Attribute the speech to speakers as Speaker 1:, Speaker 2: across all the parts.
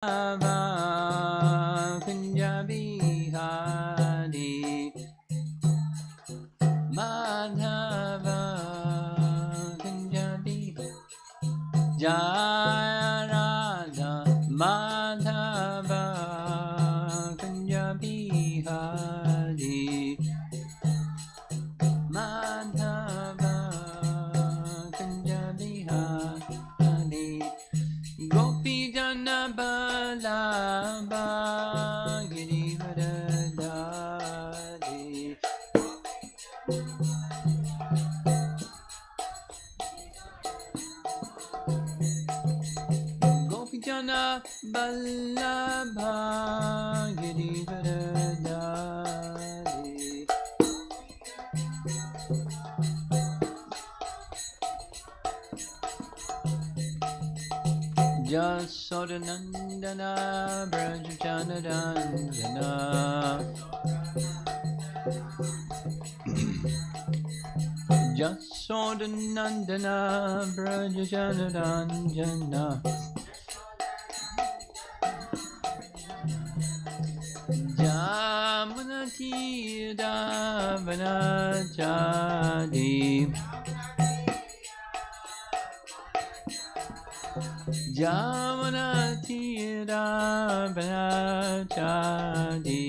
Speaker 1: Madhava Kunja Bihari Madhava Kunja Bihari Jaya Radha Madhava Kunja Bihari Madhava Kunja Bihari Gopi Jana Balaba Girivardhari Gopi Jana Balaba Girivardhari Jasodanandana Brajajanadandana Jasodanandana Brajajanadandana Jamunatira Vanachadi Jamunatira Vanachadi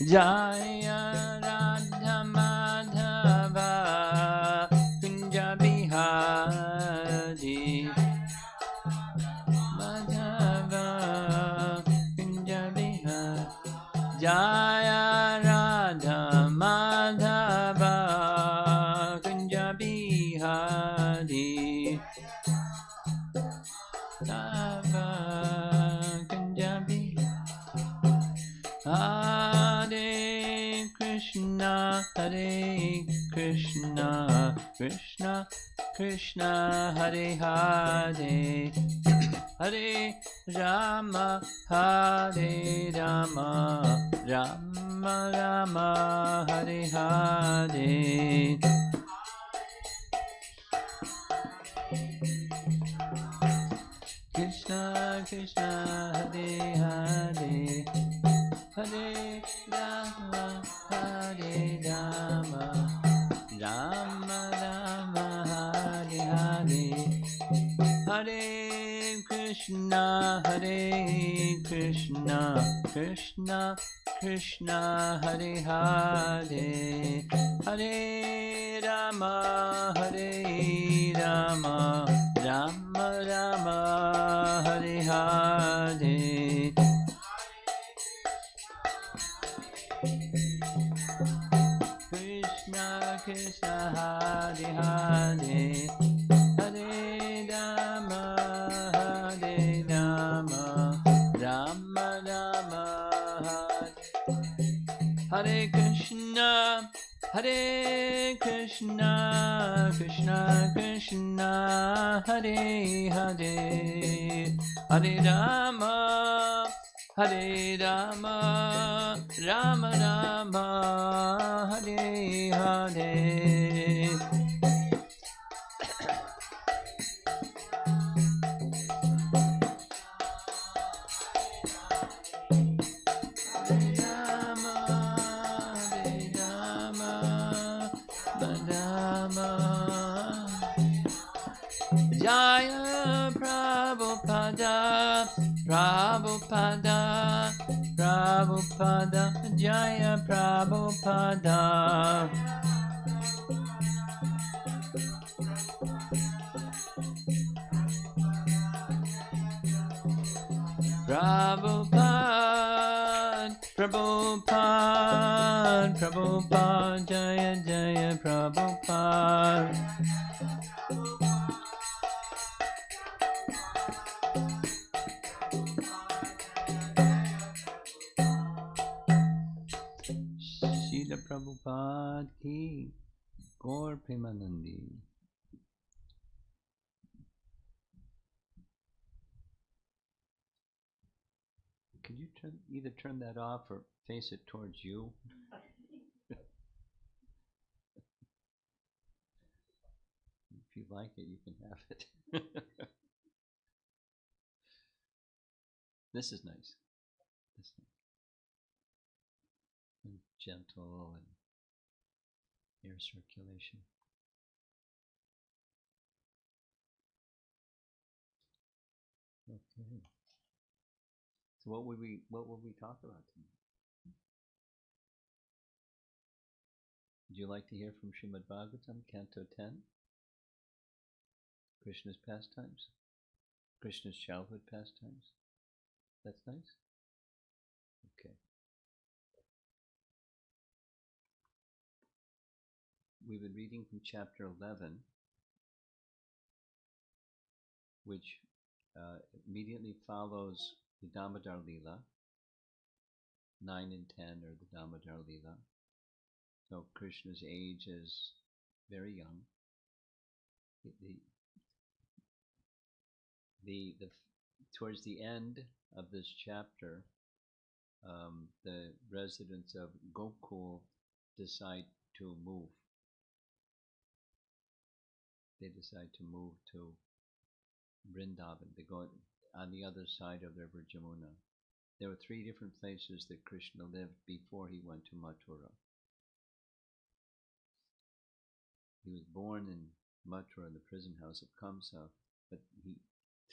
Speaker 1: Jaya Radha Madhava Kunja Bihari Madhava Kunja Bihari Jaya Radha Madhava Kunja Bihari Madhava Kunja Bihari Hare Krishna Krishna Krishna Hare Hare Hare Rama Rama Rama Hare Hare Krishna Krishna Hare Hare Hare Rama Rama Rama Hare Hare Hare Krishna Krishna Krishna Hare Hare Hare Rama Rama Rama Hare Hare Krishna Krishna Hare Hare Hare Rama Rama Rama Hare Krishna Krishna Krishna Hare Hare Hare Rama Rama Rama Hare Hare Jaya Prabhupada Jaya Prabhupada Prabhupada Jaya Jaya Prabhupada Srila Prabhupada ki Gaur Premanandi. Could you either turn that off or face it towards you? If you like it, you can have it. This is nice. This is nice. And gentle and air circulation. Okay. So what would we talk about tonight? Would you like to hear from Srimad Bhagavatam, Canto 10? Krishna's pastimes? Krishna's childhood pastimes? That's nice? Okay. We've been reading from chapter 11, which immediately follows the Damodar Leela. 9 and 10 are the Damodar Leela. So Krishna's age is very young. Towards the end of this chapter, the residents of Gokul decide to move. They decide to move to Vrindavan. They go on the other side of the river Jamuna. There were 3 different places that Krishna lived before he went to Mathura. He was born in Mathura in the prison house of Kamsa, but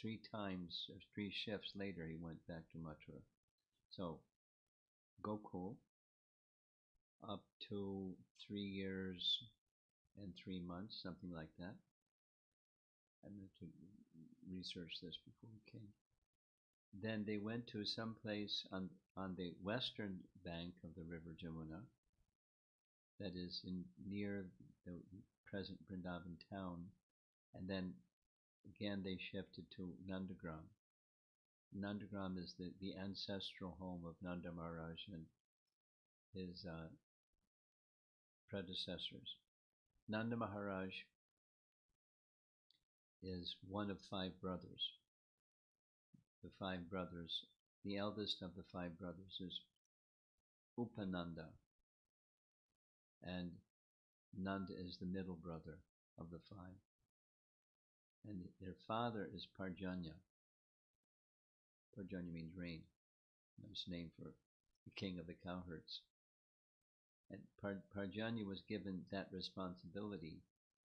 Speaker 1: 3 times, or 3 shifts later, he went back to Mathura. So, Gokul, up to 3 years and 3 months, something like that. I meant to research this before we came. Then they went to some place on the western bank of the river Jamuna, that is near the present Vrindavan town, and then again they shifted to Nandagram. Nandagram is the ancestral home of Nanda Maharaj and his predecessors. Nanda Maharaj is one of 5 brothers. The 5 brothers, the eldest of the 5 brothers is Upananda, and Nanda is the middle brother of the 5. And their father is Parjanya. Parjanya means rain. Nice name for the king of the cowherds. And Parjanya was given that responsibility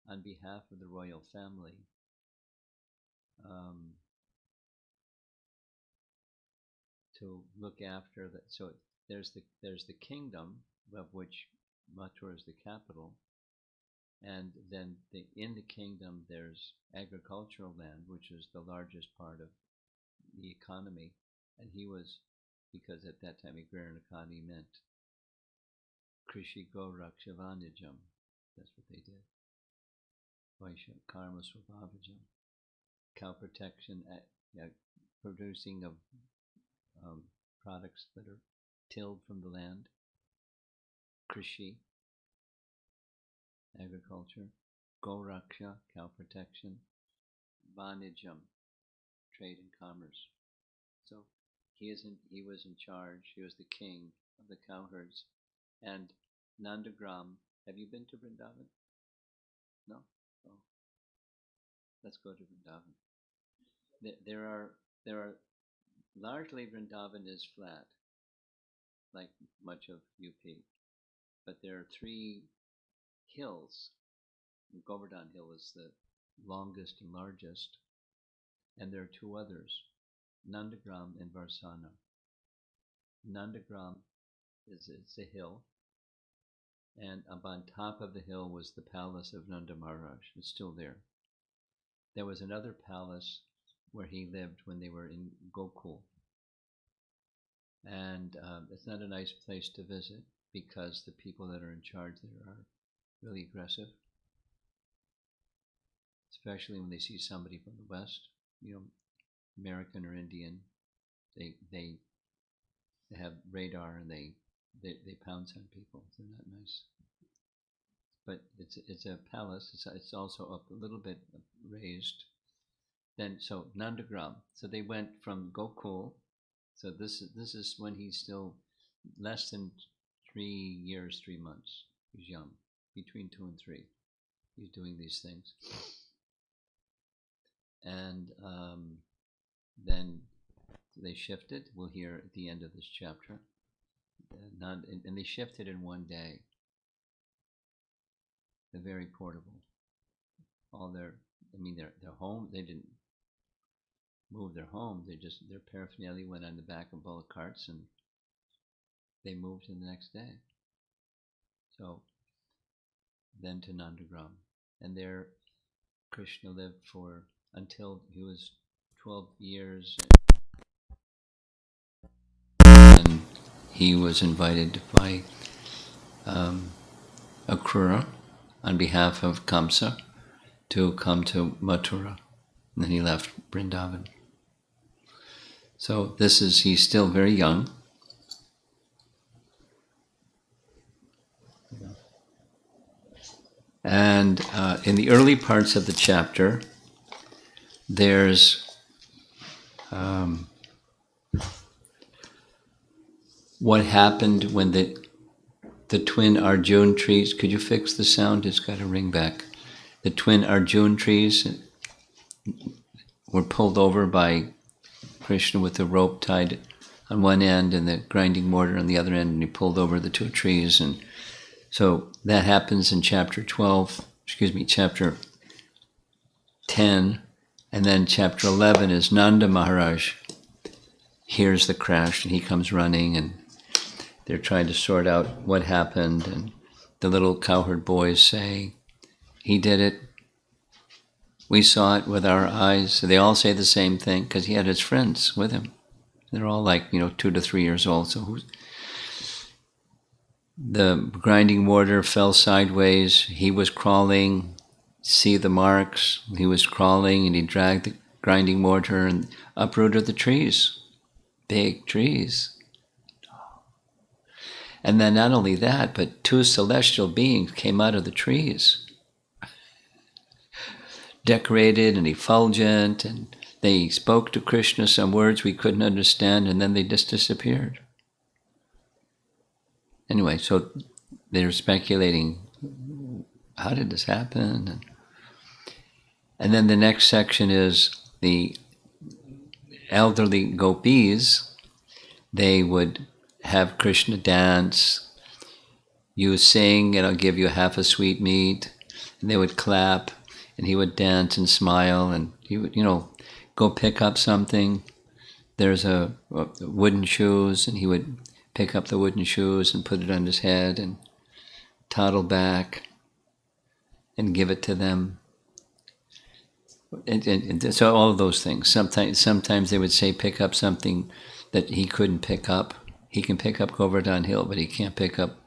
Speaker 1: on behalf of the royal family. To look after that. So there's the kingdom, of which Mathura is the capital, and then in the kingdom there's agricultural land, which is the largest part of the economy. And he was, because at that time agrarian economy meant Krishi Go Rakshavanijam. That's what they did. Vaishya Karma Swabhavijam. Cow protection, producing of products that are tilled from the land. Krishi, agriculture. Goraksha, cow protection. Vanijam, trade and commerce. So he was in charge. He was the king of the cowherds. And Nandagram. Have you been to Vrindavan? No? Oh. Let's go to Vrindavan. There are largely Vrindavan is flat, like much of UP, but there are 3 hills. Govardhan Hill is the longest and largest, and there are 2 others, Nandagram and Varsana. Nandagram it's a hill, and up on top of the hill was the palace of Nanda Maharaj. It's still there. There was another palace where he lived when they were in Gokul. And it's not a nice place to visit because the people that are in charge there are really aggressive, especially when they see somebody from the West, American or Indian. They have radar and they pounce on people. They're not nice. But it's a palace. It's also up a little bit raised. Then so Nandagram. So they went from Gokul. So this is when he's still less than 3 years, 3 months. He's young, between 2 and 3. He's doing these things. And then they shifted. We'll hear at the end of this chapter. And they shifted in one day. They're very portable. All their home, they didn't move their home. Their paraphernalia went on the back of bullock carts and they moved in the next day. So then to Nandagram. And there Krishna lived until he was 12 years. And he was invited by Akrura on behalf of Kamsa to come to Mathura. And then he left Vrindavan. So he's still very young. And in the early parts of the chapter, there's what happened when the twin Arjun trees, could you fix the sound? It's got to ring back. The twin Arjun trees were pulled over by Krishna with a rope tied on one end and the grinding mortar on the other end, and he pulled over the two trees. And so that happens in chapter 10, and then chapter 11 is Nanda Maharaj hears the crash and he comes running, and they're trying to sort out what happened, and the little cowherd boys say, he did it, we saw it with our eyes. So they all say the same thing because he had his friends with him. They're all 2 to 3 years old. So the grinding mortar fell sideways. He was crawling, see the marks. He was crawling and he dragged the grinding mortar and uprooted the trees, big trees. And then not only that, but 2 celestial beings came out of the trees, decorated and effulgent, and they spoke to Krishna some words we couldn't understand, and then they just disappeared. Anyway, so they're speculating, how did this happen? And then the next section is the elderly gopis. They would have Krishna dance. You sing and I'll give you half a sweetmeat. And they would clap and he would dance and smile, and he would, go pick up something. There's a wooden shoes, and he would pick up the wooden shoes and put it on his head and toddle back and give it to them. And so all of those things. Sometimes they would say pick up something that he couldn't pick up. He can pick up Govardhan Hill, but he can't pick up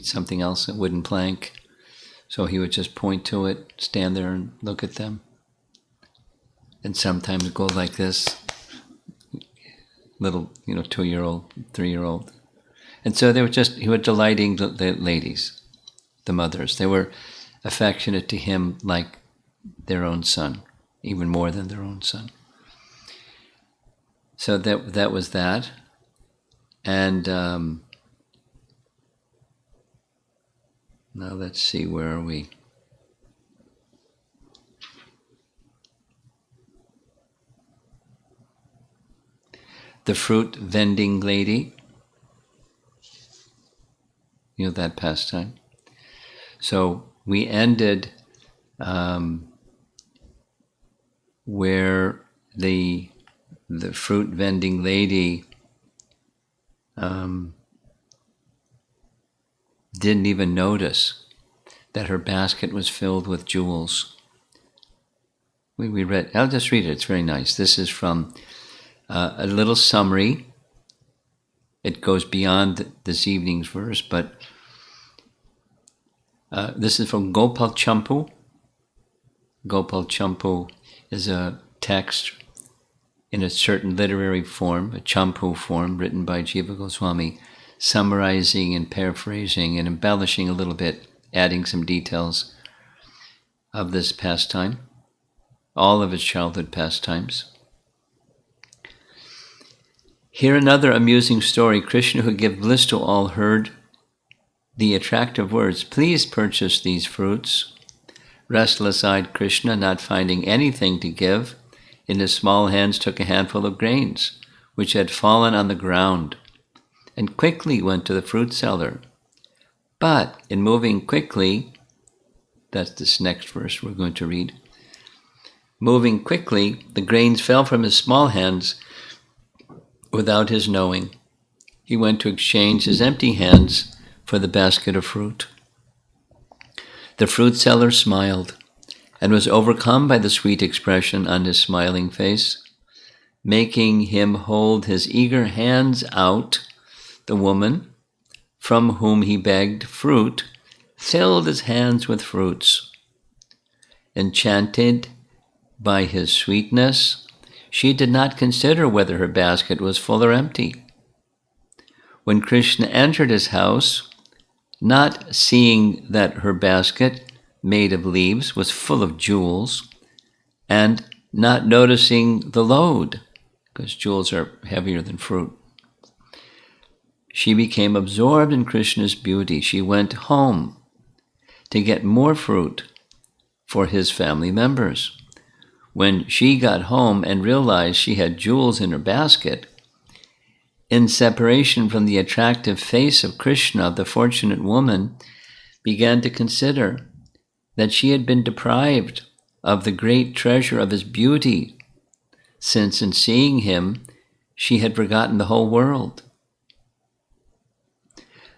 Speaker 1: something else, a wooden plank. So he would just point to it, stand there and look at them. And sometimes go like this, little, 2-year-old, 3-year-old. And so he was delighting the ladies, the mothers. They were affectionate to him like their own son, even more than their own son. So that was that. And now let's see, where are we? The fruit vending lady. That pastime. So we ended where the fruit vending lady didn't even notice that her basket was filled with jewels. We read, I'll just read it, it's very nice. This is from a little summary. It goes beyond this evening's verse, but this is from Gopal Champu. Gopal Champu is a text in a certain literary form, a Champu form, written by Jiva Goswami, summarizing and paraphrasing and embellishing a little bit, adding some details of this pastime, all of his childhood pastimes. Here another amusing story. Krishna, who gave bliss to all, heard the attractive words, "Please purchase these fruits." Restless-eyed Krishna, not finding anything to give, in his small hands took a handful of grains, which had fallen on the ground, and quickly went to the fruit seller. But in moving quickly, that's this next verse we're going to read, moving quickly, the grains fell from his small hands without his knowing. He went to exchange his empty hands for the basket of fruit. The fruit seller smiled and was overcome by the sweet expression on his smiling face. Making him hold his eager hands out, the woman, from whom he begged fruit, filled his hands with fruits. Enchanted by his sweetness, she did not consider whether her basket was full or empty. When Krishna entered his house, not seeing that her basket, made of leaves, was full of jewels, and not noticing the load, because jewels are heavier than fruit, she became absorbed in Krishna's beauty. She went home to get more fruit for his family members. When she got home and realized she had jewels in her basket, in separation from the attractive face of Krishna, the fortunate woman began to consider that she had been deprived of the great treasure of his beauty, since in seeing him, she had forgotten the whole world.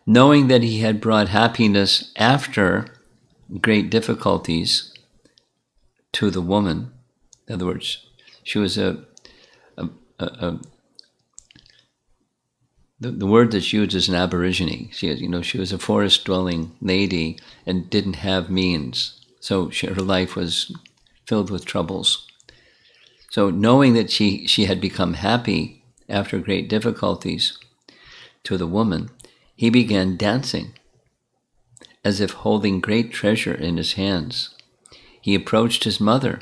Speaker 1: Knowing that he had brought happiness after great difficulties to the woman, in other words, she was the word that's used is an aborigine. She was a forest-dwelling lady and didn't have means, so her life was filled with troubles. So knowing that she had become happy after great difficulties to the woman, he began dancing as if holding great treasure in his hands. He approached his mother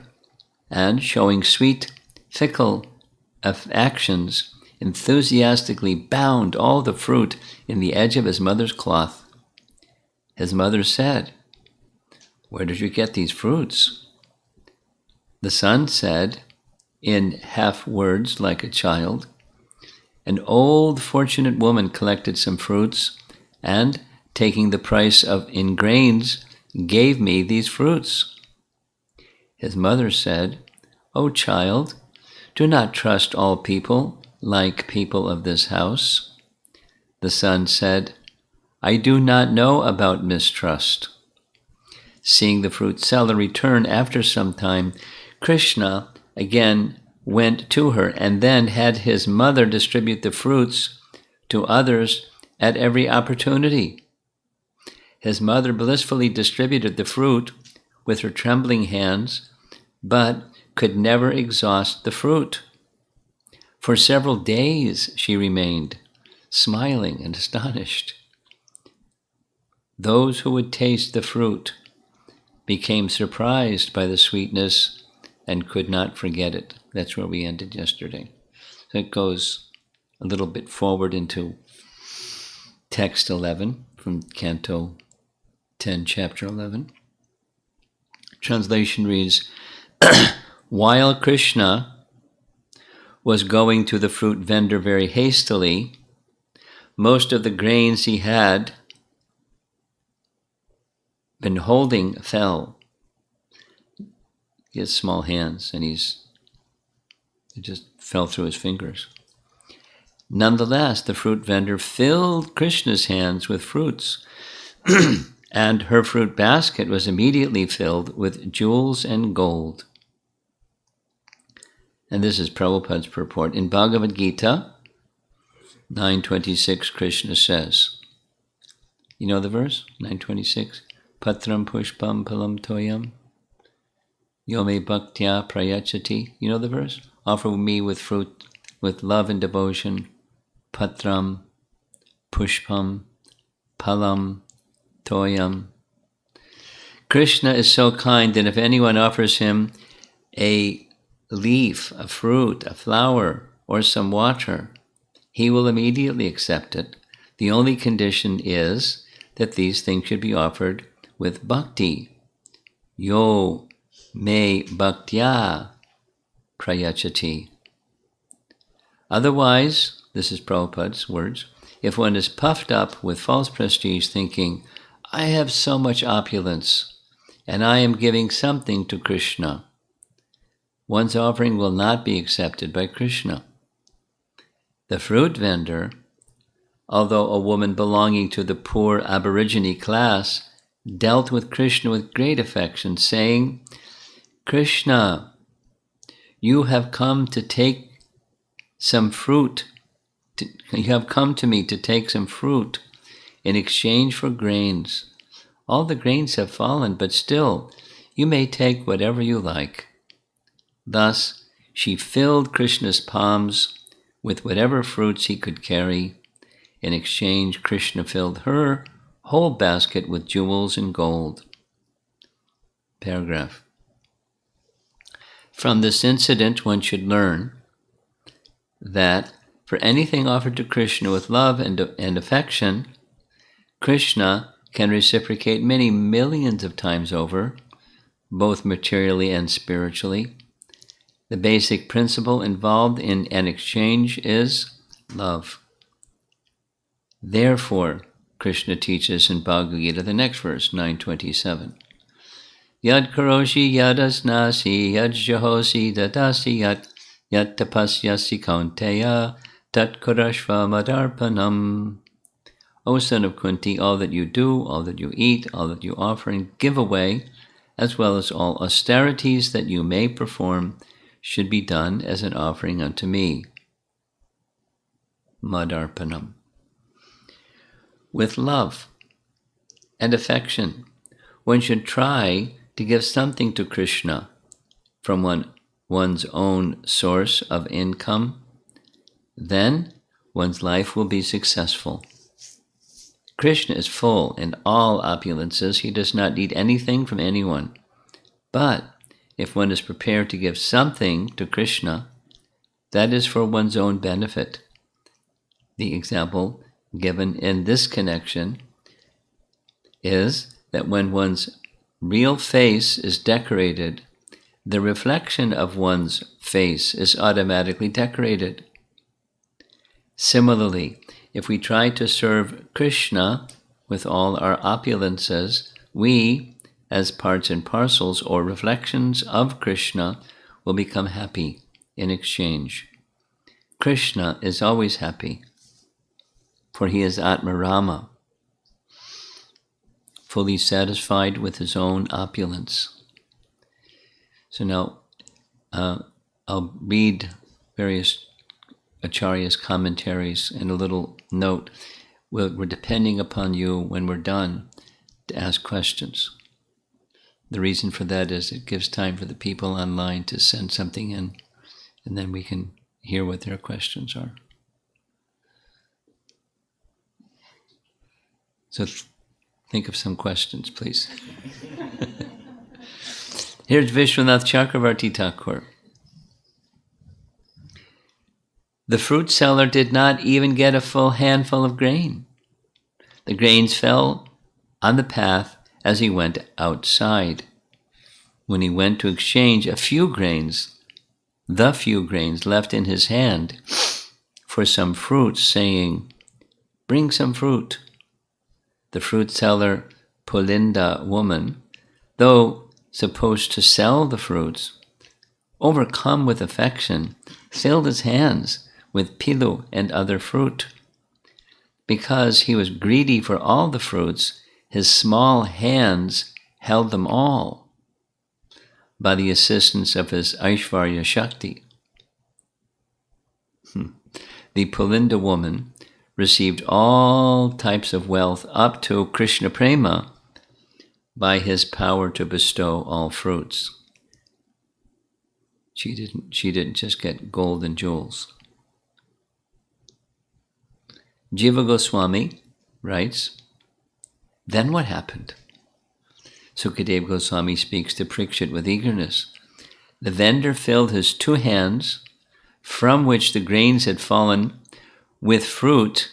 Speaker 1: and, showing sweet, fickle actions, enthusiastically bound all the fruit in the edge of his mother's cloth. His mother said, "Where did you get these fruits?" The son said, in half words like a child, "An old fortunate woman collected some fruits and, taking the price in grains, gave me these fruits." His mother said, "O child, do not trust all people like people of this house." The son said, "I do not know about mistrust." Seeing the fruit seller return after some time, Krishna again went to her and then had his mother distribute the fruits to others at every opportunity. His mother blissfully distributed the fruit with her trembling hands, but could never exhaust the fruit. For several days she remained, smiling and astonished. Those who would taste the fruit became surprised by the sweetness and could not forget it. That's where we ended yesterday. So it goes a little bit forward into text 11 from Canto 10, chapter 11. Translation reads, while Krishna was going to the fruit vendor very hastily, most of the grains he had been holding fell. He has small hands and it just fell through his fingers. Nonetheless, the fruit vendor filled Krishna's hands with fruits, and her fruit basket was immediately filled with jewels and gold. And this is Prabhupada's purport. In Bhagavad Gita 9:26, Krishna says, you know the verse? 9:26. Patram pushpam palam toyam yome bhaktya prayachati. You know the verse? Offer me with fruit, with love and devotion. Patram pushpam palam toyam. Krishna is so kind that if anyone offers him a leaf, a fruit, a flower, or some water, he will immediately accept it. The only condition is that these things should be offered with bhakti, yo me bhaktya prayachati. Otherwise, this is Prabhupada's words, if one is puffed up with false prestige thinking, I have so much opulence and I am giving something to Krishna, one's offering will not be accepted by Krishna. The fruit vendor, although a woman belonging to the poor aborigine class, dealt with Krishna with great affection, saying, Krishna, you have come to take some fruit. You have come to me to take some fruit in exchange for grains. All the grains have fallen, but still, you may take whatever you like. Thus, she filled Krishna's palms with whatever fruits he could carry. In exchange, Krishna filled her whole basket with jewels and gold. Paragraph. From this incident, one should learn that for anything offered to Krishna with love and affection, Krishna can reciprocate many millions of times over, both materially and spiritually. The basic principle involved in an exchange is love. Therefore, Krishna teaches in Bhagavad Gita, the next verse, 927. Yad karoshi yadasnasi yad jahosi dadasi yat tapasyasi kaunteya tat karashva madarpanam. O son of Kunti, all that you do, all that you eat, all that you offer and give away, as well as all austerities that you may perform, should be done as an offering unto me. Madarpanam. With love and affection, one should try to give something to Krishna from one's own source of income. Then one's life will be successful. Krishna is full in all opulences. He does not need anything from anyone. But if one is prepared to give something to Krishna, that is for one's own benefit. The example given in this connection is that when one's real face is decorated, the reflection of one's face is automatically decorated. Similarly, if we try to serve Krishna with all our opulences, we, as parts and parcels or reflections of Krishna, will become happy in exchange. Krishna is always happy, for he is Atma Rama, fully satisfied with his own opulence. So now, I'll read various Acharya's commentaries and a little note. We're depending upon you when we're done to ask questions. The reason for that is it gives time for the people online to send something in, and then we can hear what their questions are. So think of some questions, please. Here's Vishwanath Chakravarti Thakur. The fruit seller did not even get a full handful of grain. The grains fell on the path as he went outside. When he went to exchange the few grains left in his hand for some fruits, saying, "Bring some fruit." The fruit seller, Pulinda woman, though supposed to sell the fruits, overcome with affection, filled his hands with pilu and other fruit. Because he was greedy for all the fruits, his small hands held them all by the assistance of his Aishvarya Shakti. The Pulinda woman received all types of wealth up to Krishna Prema by his power to bestow all fruits. She didn't just get gold and jewels. Jiva Goswami writes, then what happened? Sukadeva Goswami speaks to Parikshit with eagerness. The vendor filled his two hands, from which the grains had fallen, with fruit,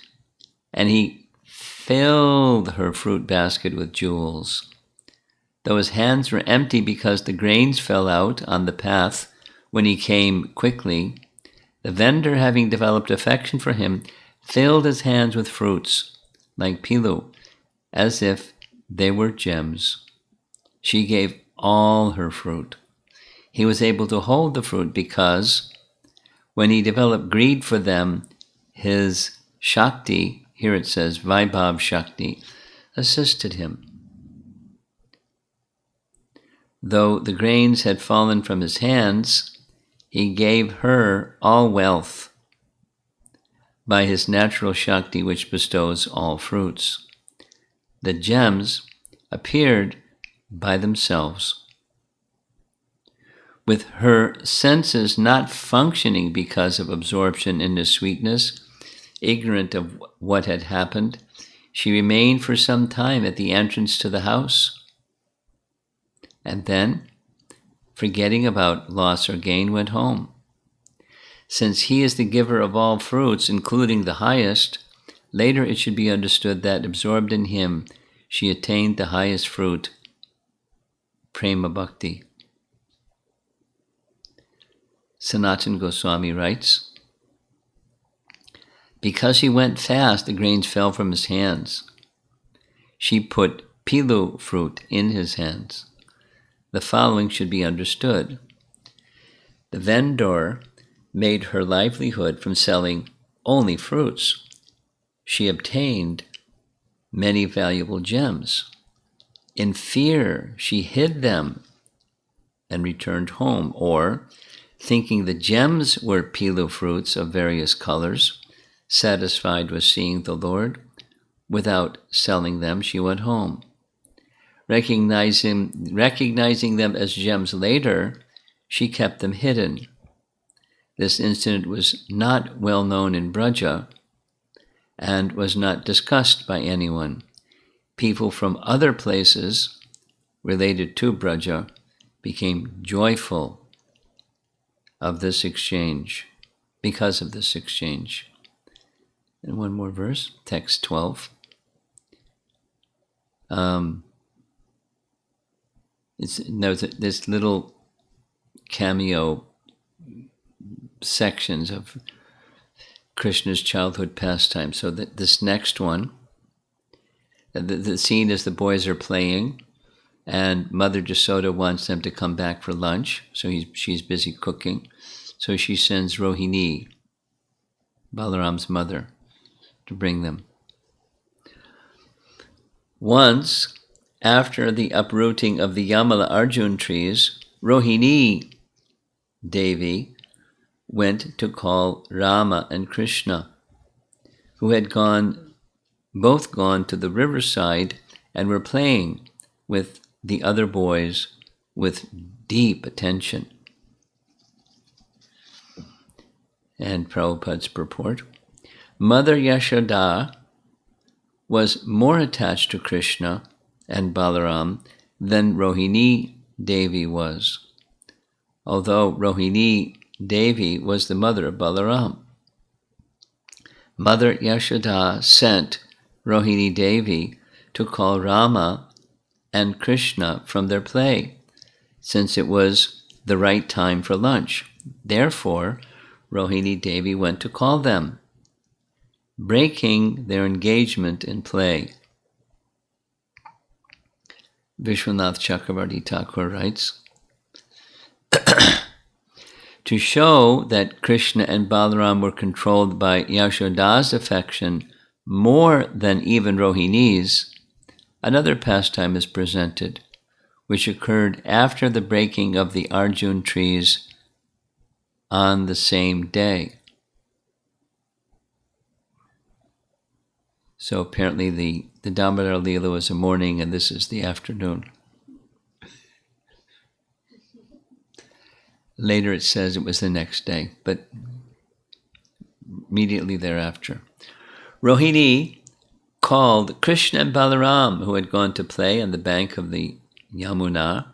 Speaker 1: and he filled her fruit basket with jewels. Though his hands were empty because the grains fell out on the path when he came quickly, the vendor, having developed affection for him, filled his hands with fruits, like pilu, as if they were gems. She gave all her fruit. He was able to hold the fruit because when he developed greed for them, his Shakti, here it says Vaibhav Shakti, assisted him. Though the grains had fallen from his hands, he gave her all wealth by his natural Shakti, which bestows all fruits. The gems appeared by themselves. With her senses not functioning because of absorption in the sweetness, ignorant of what had happened, she remained for some time at the entrance to the house. And then, forgetting about loss or gain, went home. Since he is the giver of all fruits, including the highest, later it should be understood that, absorbed in him, she attained the highest fruit, Prema Bhakti. Sanatana Goswami writes, because he went fast, the grains fell from his hands. She put pilu fruit in his hands. The following should be understood. The vendor made her livelihood from selling only fruits. She obtained many valuable gems. In fear, she hid them and returned home, or, thinking the gems were pilu fruits of various colors, satisfied with seeing the Lord, without selling them, she went home. Recognizing them as gems later, she kept them hidden. This incident was not well known in Braja and was not discussed by anyone. People from other places related to Braja became joyful of this exchange, because of this exchange. And one more verse, text 12. There's this little cameo sections of Krishna's childhood pastime. So that this next one, the scene is the boys are playing, and Mother Jasoda wants them to come back for lunch. So she's busy cooking. So she sends Rohini, Balaram's mother, to bring them. Once, after the uprooting of the Yamala Arjun trees, Rohinidevi went to call Rama and Krishna, who had both gone to the riverside and were playing with the other boys with deep attention. And Prabhupada's purport. Mother Yashoda was more attached to Krishna and Balaram than Rohini Devi was, although Rohini Devi was the mother of Balaram. Mother Yashoda sent Rohini Devi to call Rama and Krishna from their play, since it was the right time for lunch. Therefore, Rohini Devi went to call them, breaking their engagement in play. Vishwanath Chakravarti Thakur writes, to show that Krishna and Balaram were controlled by Yashoda's affection more than even Rohini's, another pastime is presented, which occurred after the breaking of the Arjun trees on the same day. So apparently the Damodar Leela was the morning and this is the afternoon. Later it says it was the next day, but immediately thereafter. Rohini called Krishna and Balaram, who had gone to play on the bank of the Yamuna.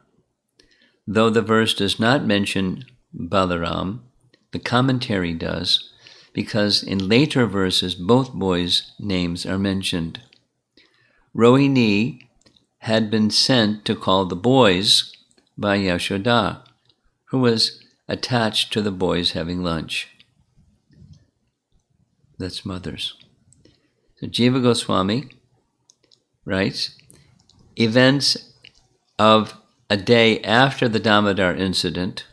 Speaker 1: Though the verse does not mention Balaram, the commentary does, because in later verses both boys' names are mentioned. Rohini had been sent to call the boys by Yashoda, who was attached to the boys having lunch. That's mothers. So Jiva Goswami writes, events of a day after the Damodar incident,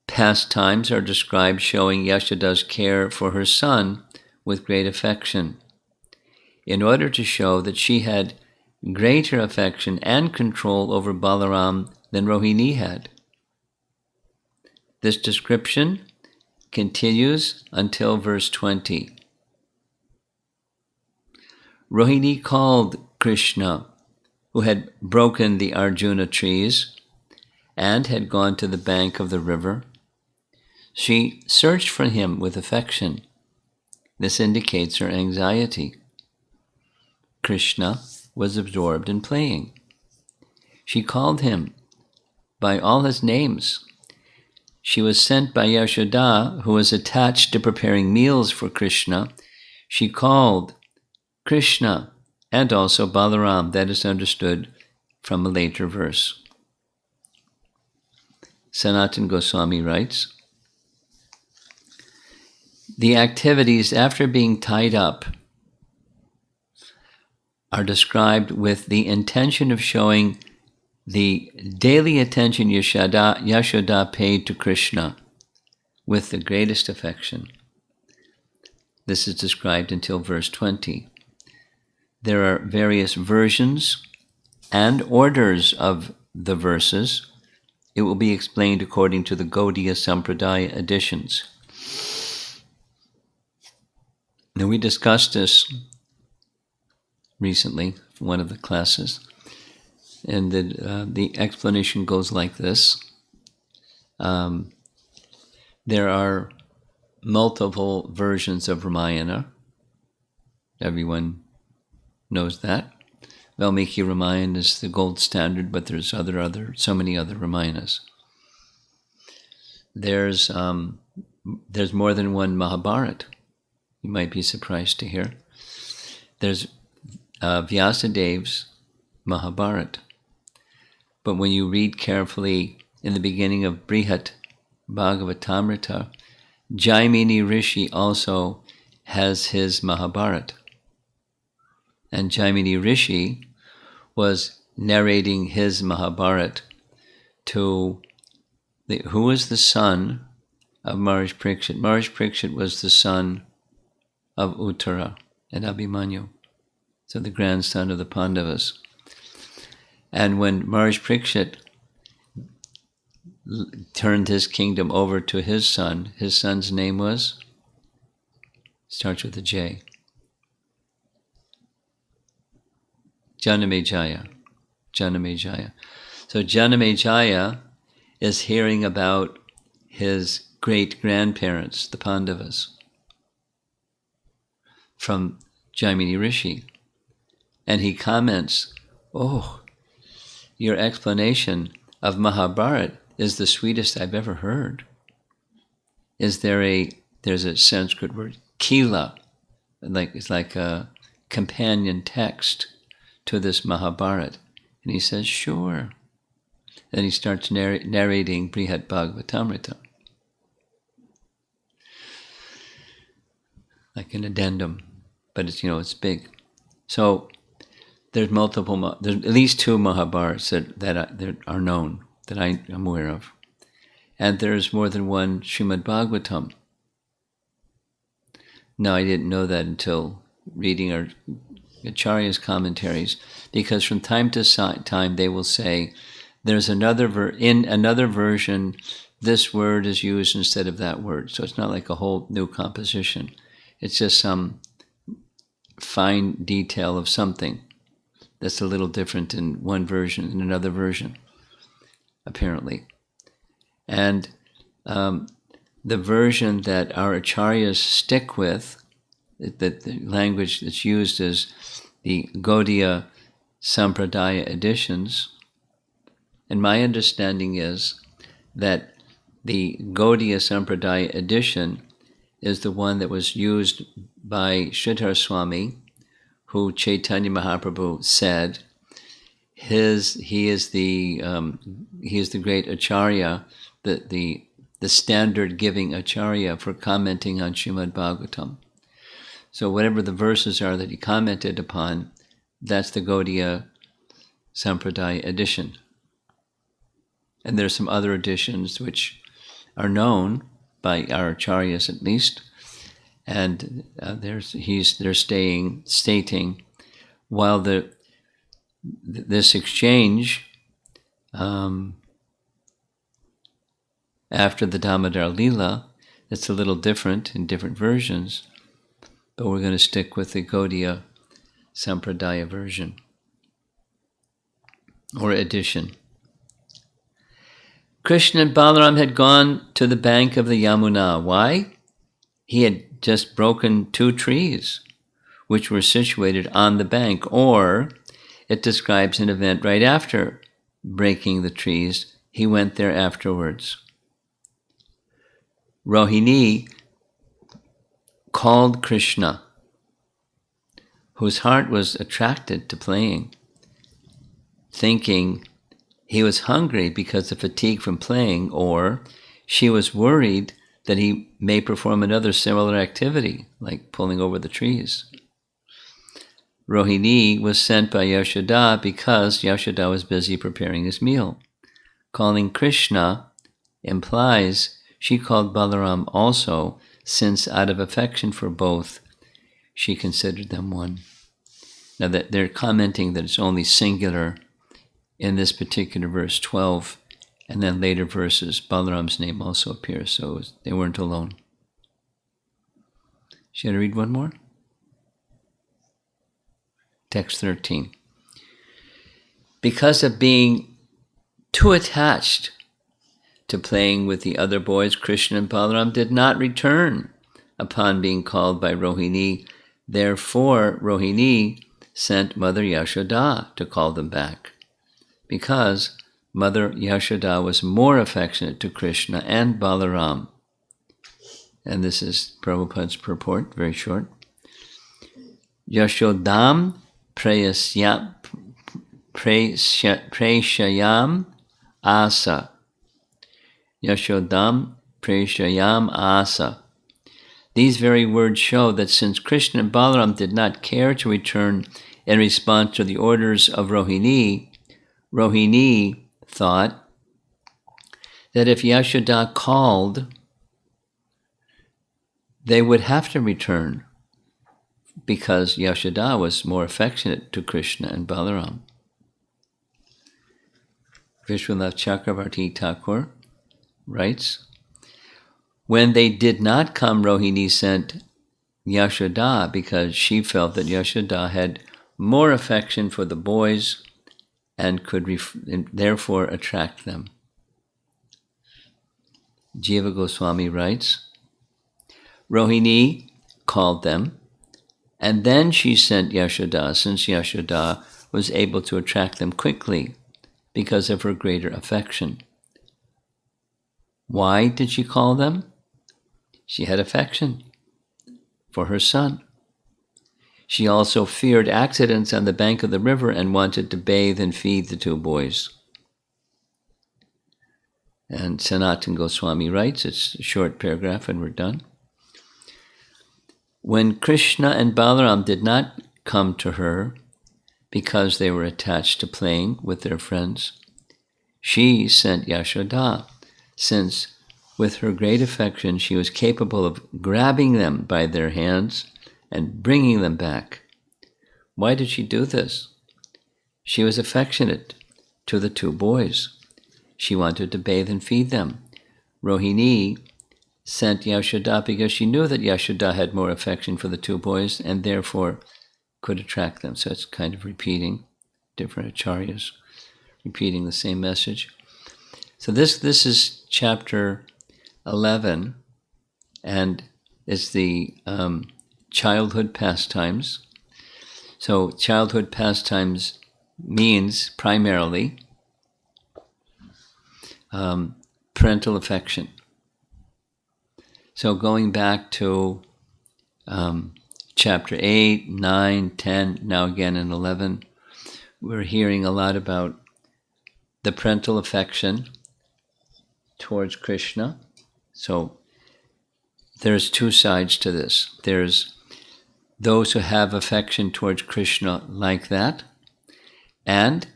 Speaker 1: pastimes are described showing Yashoda's care for her son with great affection, in order to show that she had greater affection and control over Balaram than Rohini had. This description continues until verse 20. Rohini called Krishna, who had broken the Arjuna trees and had gone to the bank of the river. She searched for him with affection. This indicates her anxiety. Krishna was absorbed in playing. She called him by all his names. She was sent by Yashoda, who was attached to preparing meals for Krishna. She called Krishna and also Balaram. That is understood from a later verse. Sanatana Goswami writes, the activities after being tied up are described with the intention of showing the daily attention Yashoda paid to Krishna with the greatest affection. This is described until verse 20. There are various versions and orders of the verses. It will be explained according to the Gaudiya Sampradaya editions. Now, we discussed this recently in one of the classes, and the explanation goes like this. There are multiple versions of Ramayana. Everyone knows that. Valmiki Ramayana is the gold standard, but there's so many other Ramayanas. There's more than one Mahabharata. You might be surprised to hear. There's Vyasadev's Mahabharata. But when you read carefully in the beginning of Brihat Bhagavatamrita, Jaimini Rishi also has his Mahabharata. And Jaimini Rishi was narrating his Mahabharata to who was the son of Maharaj Parikshit. Maharaj Parikshit was the son of Uttara and Abhimanyu, so the grandson of the Pandavas. And when Maharaj Parikshit turned his kingdom over to his son's name was, starts with a J, Janamejaya. So Janamejaya is hearing about his great-grandparents, the Pandavas, from Jaimini Rishi. And he comments, oh, your explanation of Mahabharata is the sweetest I've ever heard. There's a Sanskrit word, kila, it's like a companion text to this Mahabharata. And he says, sure. Then he starts narrating Brihat Bhagavatamrita, like an addendum, but it's big. So there's there's at least two Mahabharats that are known, that I am aware of. And there's more than one Srimad Bhagavatam. Now, I didn't know that until reading our Acharya's commentaries, because from time to time they will say, there's in another version, this word is used instead of that word. So it's not like a whole new composition. It's just some fine detail of something that's a little different in one version than another version, apparently. And the version that our acharyas stick with, that the language that's used is the Gaudiya Sampradaya editions. And my understanding is that the Gaudiya Sampradaya edition is the one that was used by Sridhar Swami who Chaitanya Mahaprabhu said he is the great acharya, the standard giving acharya for commenting on Srimad Bhagavatam. So whatever the verses are that he commented upon, that's the Gaudiya Sampradaya edition. And there's some other editions which are known by our acharyas at least, and they're stating while this exchange after the Damodar Leela, it's a little different in different versions, but we're going to stick with the Gaudiya Sampradaya version or edition. Krishna and Balaram had gone to the bank of the Yamuna. Why? He had just broken 2 trees which were situated on the bank, or it describes an event right after breaking the trees. He went there afterwards. Rohini called Krishna, whose heart was attracted to playing, thinking he was hungry because of fatigue from playing, or she was worried that he may perform another similar activity, like pulling over the trees. Rohini was sent by Yashoda because Yashoda was busy preparing his meal. Calling Krishna implies she called Balaram also, since out of affection for both, she considered them one. Now that they're commenting that it's only singular in this particular verse 12, and then later verses, Balaram's name also appears, so they weren't alone. Should I read one more? Text 13. Because of being too attached to playing with the other boys, Krishna and Balaram did not return upon being called by Rohini. Therefore, Rohini sent Mother Yashoda to call them back, because Mother Yashoda was more affectionate to Krishna and Balaram. And this is Prabhupada's purport, very short. Yashodam preshayam asa. Yashodam preshayam asa. These very words show that since Krishna and Balaram did not care to return in response to the orders of Rohini, Rohini thought that if Yashoda called, they would have to return, because Yashoda was more affectionate to Krishna and Balaram. Vishwanath Chakravarti Thakur writes, when they did not come, Rohini sent Yashoda because she felt that Yashoda had more affection for the boys and could therefore attract them. Jiva Goswami writes, Rohini called them, and then she sent Yashoda, since Yashoda was able to attract them quickly because of her greater affection. Why did she call them? She had affection for her son. She also feared accidents on the bank of the river and wanted to bathe and feed the 2 boys. And Sanatan Goswami writes, it's a short paragraph and we're done. When Krishna and Balaram did not come to her because they were attached to playing with their friends, she sent Yashoda, since with her great affection she was capable of grabbing them by their hands and bringing them back. Why did she do this? She was affectionate to the 2 boys. She wanted to bathe and feed them. Rohini sent Yashoda because she knew that Yashoda had more affection for the 2 boys and therefore could attract them. So it's kind of repeating different acharyas, repeating the same message. So this is chapter 11, and it's the childhood pastimes. So childhood pastimes means primarily parental affection. So going back to chapter 8, 9, 10, now again in 11, we're hearing a lot about the parental affection towards Krishna. So there's two sides to this. There's those who have affection towards Krishna like that, and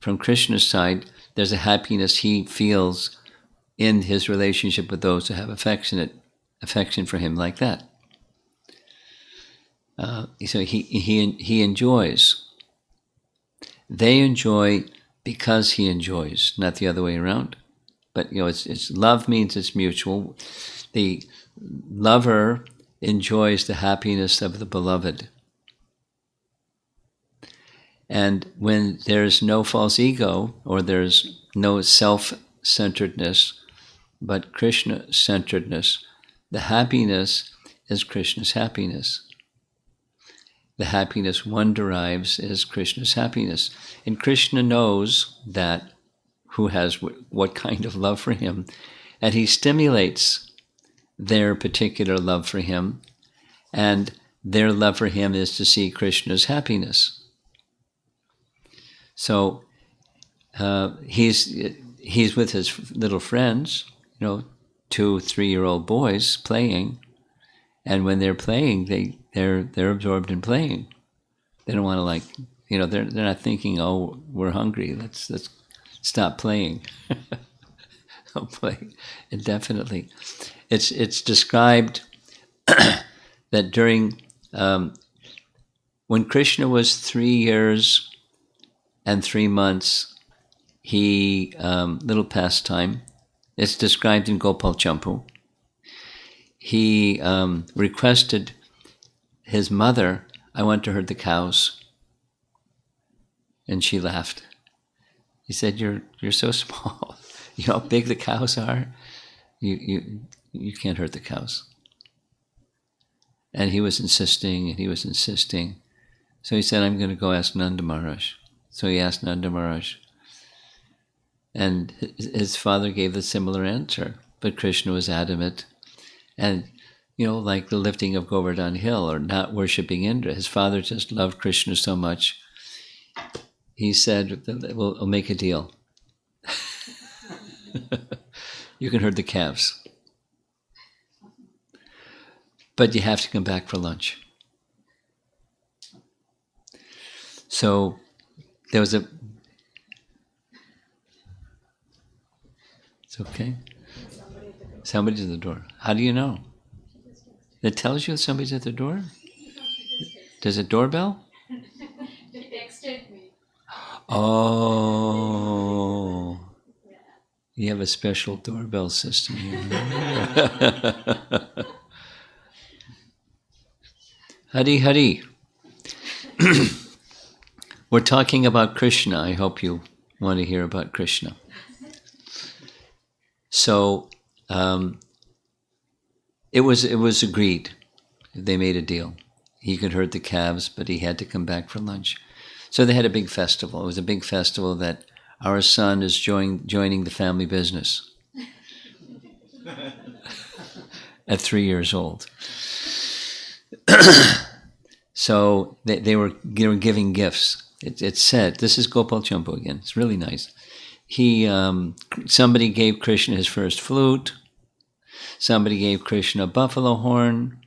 Speaker 1: from Krishna's side, there's a happiness he feels in his relationship with those who have affection for him like that. So he enjoys. They enjoy because he enjoys, not the other way around. But it's love means it's mutual. The lover enjoys the happiness of the beloved. And when there's no false ego, or there's no self-centeredness, but Krishna-centeredness, the happiness is Krishna's happiness. The happiness one derives is Krishna's happiness. And Krishna knows that who has what kind of love for him, and he stimulates their particular love for him, and their love for him is to see Krishna's happiness. So he's with his little friends, 2, 3-year-old boys playing, and when they're playing, they're absorbed in playing. They don't want to they're not thinking, oh, we're hungry, let's stop playing. Don't play indefinitely. It's described that during when Krishna was 3 years and 3 months, he little pastime. It's described in Gopal Champu. He requested his mother, I want to herd the cows, and she laughed. He said, "You're so small. You know how big the cows are. You can't hurt the cows." And he was insisting, and he was insisting. So he said, "I'm going to go ask Nanda Maharaj." So he asked Nanda Maharaj, and his father gave a similar answer. But Krishna was adamant, and like the lifting of Govardhan Hill or not worshipping Indra. His father just loved Krishna so much. He said, "We'll make a deal. You can herd the calves, but you have to come back for lunch." So there was a... It's okay. Somebody's at the door. How do you know? It tells you somebody's at the door? There's a doorbell?
Speaker 2: She texted me.
Speaker 1: Oh. You have a special doorbell system here. Hari Hari. We're talking about Krishna. I hope you want to hear about Krishna. So it was agreed. They made a deal. He could herd the calves, but he had to come back for lunch. So they had a big festival. It was a big festival that our son is joining the family business at 3 years old. So they were giving gifts. It said, this is Gopal Champu again. It's really nice. Somebody gave Krishna his first flute. Somebody gave Krishna a buffalo horn.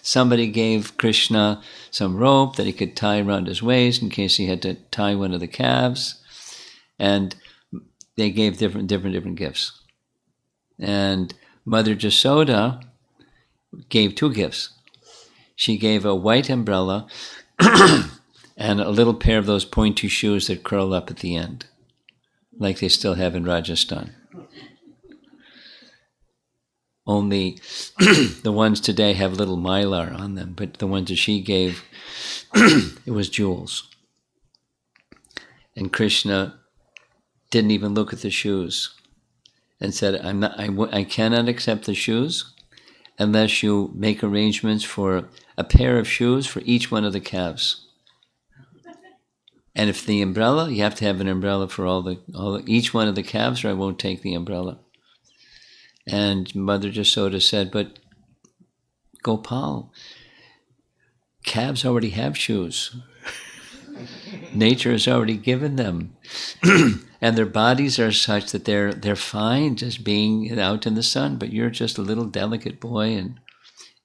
Speaker 1: Somebody gave Krishna some rope that he could tie around his waist in case he had to tie one of the calves. And they gave different gifts. And Mother Jasoda gave 2 gifts. She gave a white umbrella and a little pair of those pointy shoes that curl up at the end, like they still have in Rajasthan. Only the ones today have little mylar on them, but the ones that she gave, it was jewels. And Krishna didn't even look at the shoes and said, I cannot accept the shoes unless you make arrangements for a pair of shoes for each one of the calves. And if the umbrella, you have to have an umbrella for each one of the calves, or I won't take the umbrella. And Mother Jasoda said, but Gopal, calves already have shoes. Nature has already given them. And their bodies are such that they're fine just being out in the sun, but you're just a little delicate boy. And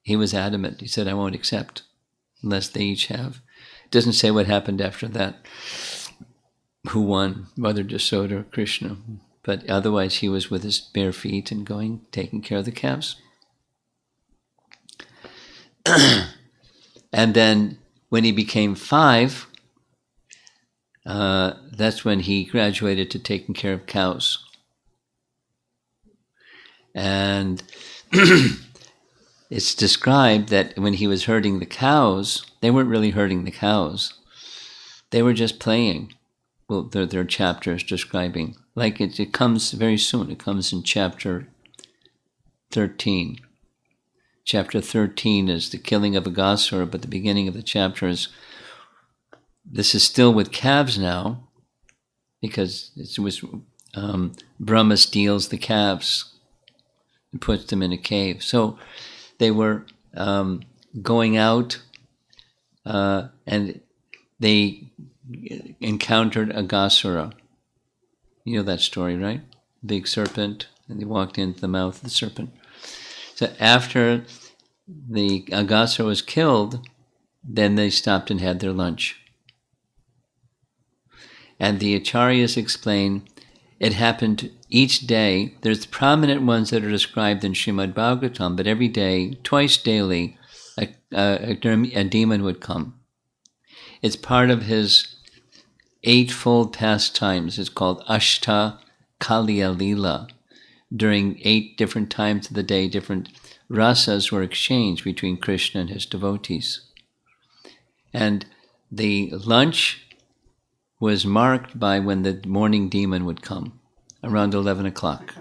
Speaker 1: he was adamant. He said, I won't accept unless they each have. It doesn't say what happened after that, who won, whether Jasoda or Krishna. But otherwise he was with his bare feet and going, taking care of the calves. And then when he became 5, that's when he graduated to taking care of cows. And it's described that when he was herding the cows, they weren't really herding the cows. They were just playing. Well, there are chapters describing. Like it comes very soon. It comes in chapter 13. Chapter 13 is the killing of Aghasura, but the beginning of the chapter is, this is still with calves now, because it was Brahma steals the calves and puts them in a cave. So they were going out and they encountered Aghasura. You know that story, right? Big serpent, and they walked into the mouth of the serpent. So after the Aghasura was killed, then they stopped and had their lunch. And the Acharyas explain it happened each day. There's prominent ones that are described in Srimad Bhagavatam, but every day, twice daily, a demon would come. It's part of his 8-fold pastimes. It's called Ashta Kaliya Lila. During 8 different times of the day, different rasas were exchanged between Krishna and his devotees. And the lunch was marked by when the morning demon would come, around 11 o'clock.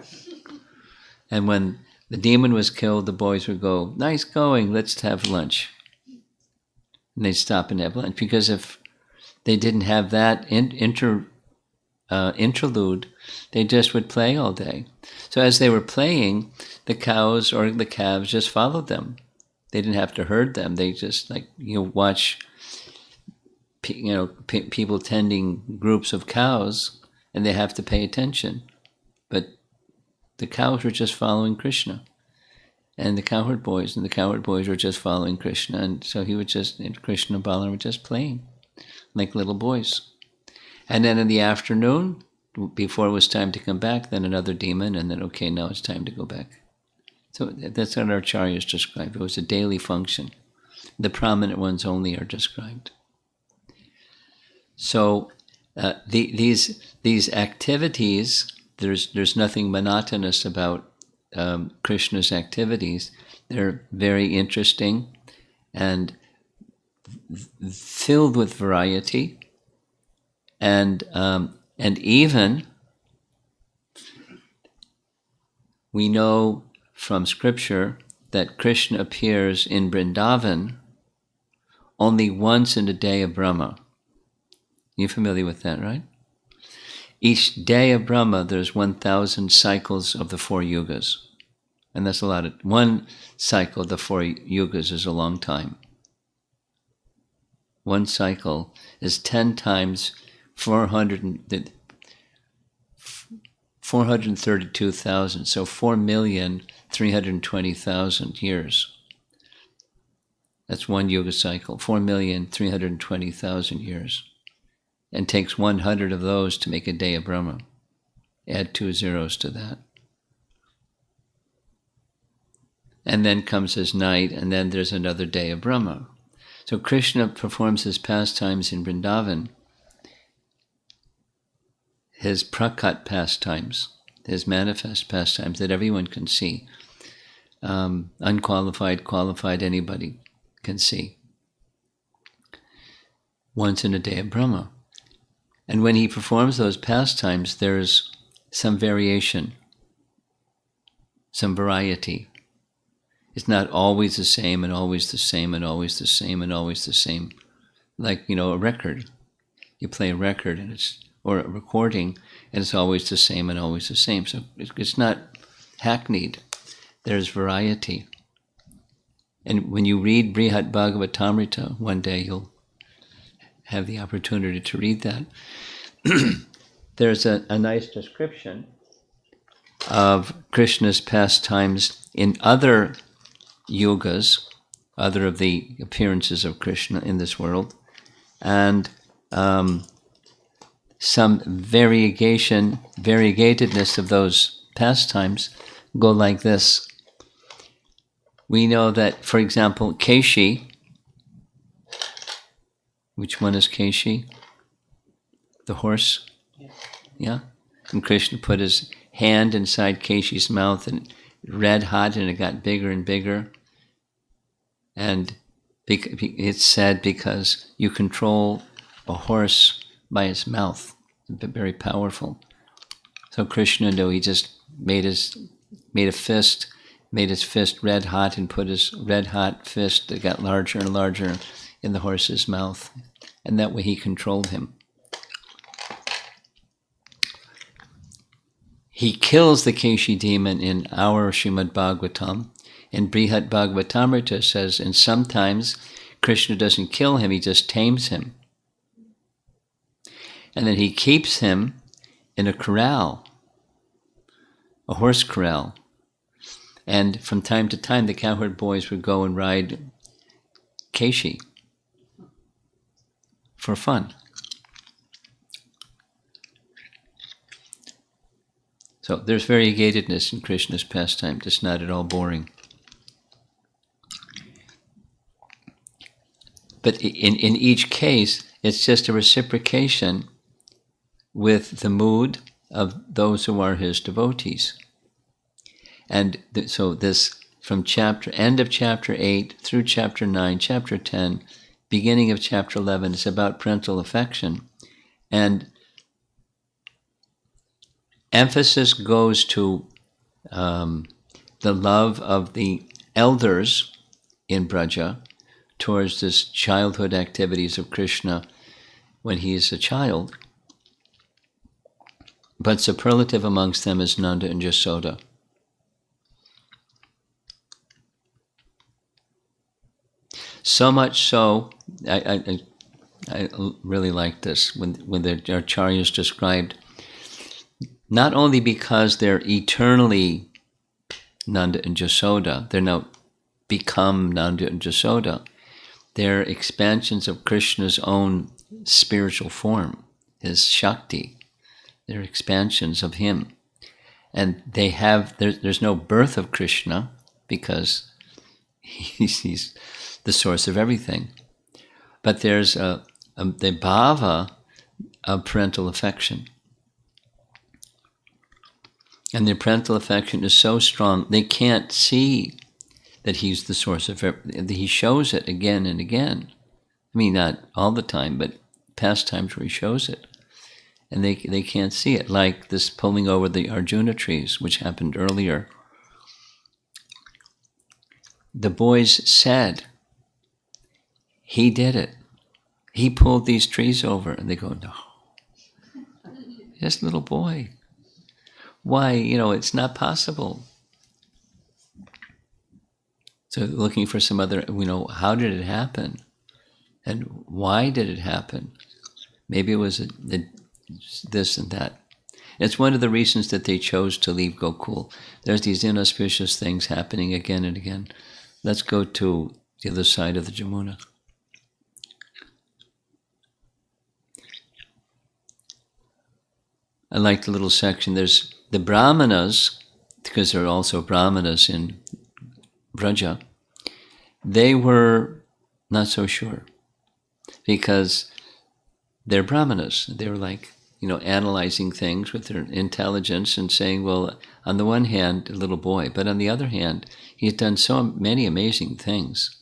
Speaker 1: And when the demon was killed, the boys would go, nice going, let's have lunch. And they'd stop and have lunch, because if they didn't have that interlude, they just would play all day. So as they were playing, the cows or the calves just followed them. They didn't have to herd them. They just watch people tending groups of cows, and they have to pay attention. But the cows were just following Krishna. And the cowherd boys were just following Krishna. And so Krishna and Balaram were just playing like little boys. And then in the afternoon, before it was time to come back, then another demon, and then, okay, now it's time to go back. So that's what our acharyas described. It was a daily function. The prominent ones only are described. So these activities, there's nothing monotonous about Krishna's activities. They're very interesting and filled with variety, and even we know from scripture that Krishna appears in Vrindavan only once in the day of Brahma. You're familiar with that, right? Each day of Brahma, there's 1,000 cycles of the 4 yugas. And that's a lot. One cycle of the 4 yugas is a long time. One cycle is 10 times 432,000, so 4,320,000 years. That's one yuga cycle, 4,320,000 years. And takes 100 of those to make a day of Brahma. Add 2 zeros to that. And then comes his night, and then there's another day of Brahma. So Krishna performs his pastimes in Vrindavan, his prakat pastimes, his manifest pastimes that everyone can see. Unqualified, qualified, anybody can see. Once in a day of Brahma. And when he performs those pastimes, there's some variation, some variety. It's not always the same and always the same and always the same and always the same. Like, a record. You play a record or a recording, and it's always the same and always the same. So it's not hackneyed. There's variety. And when you read Brihat Bhagavatamrita, one day you'll have the opportunity to read that. There's a nice description of Krishna's pastimes in other yugas, other of the appearances of Krishna in this world, and some variegatedness of those pastimes go like this. We know that, for example, Keshi, which one is Keshi? The horse? Yeah? And Krishna put his hand inside Keshi's mouth and red hot, and it got bigger and bigger. And it's said because you control a horse by his mouth, very powerful. So Krishna, though, he just made his fist red hot and put his red hot fist that got larger and larger in the horse's mouth, and that way he controlled him. He kills the Keshi demon in our Srimad Bhagavatam, and Brihat Bhagavatamrita says, and sometimes Krishna doesn't kill him, he just tames him. And then he keeps him in a corral, a horse corral. And from time to time, the cowherd boys would go and ride Keshi for fun. So there's variegatedness in Krishna's pastime, just not at all boring. But in each case, it's just a reciprocation with the mood of those who are his devotees. And so this, from end of chapter 8 through chapter 9, chapter 10, beginning of chapter 11, is about parental affection. And emphasis goes to the love of the elders in Braja towards this childhood activities of Krishna when he is a child. But superlative amongst them is Nanda and Yasoda. So much so, I really like this, when the Acharyas described, not only because they're eternally Nanda and Yasoda, they're now become Nanda and Yasoda, they're expansions of Krishna's own spiritual form, his Shakti. They're expansions of him. And they have, there's no birth of Krishna because he's the source of everything. But there's the bhava of parental affection. And their parental affection is so strong, they can't see that he's the source of everything. He shows it again and again. I mean, not all the time, but past times where he shows it. And they can't see it, like this pulling over the Arjuna trees, which happened earlier. The boys said, he did it. He pulled these trees over. And they go, no. This little boy. Why, it's not possible. So looking for some other, how did it happen? And why did it happen? Maybe it was this and that. It's one of the reasons that they chose to leave Gokul. There's these inauspicious things happening again and again. Let's go to the other side of the Jamuna. I like the little section. There's the Brahmanas, because there are also Brahmanas in Braja. They were not so sure, because they're Brahmanas. They were like, analyzing things with their intelligence and saying, well, on the one hand, a little boy, but on the other hand, he's done so many amazing things.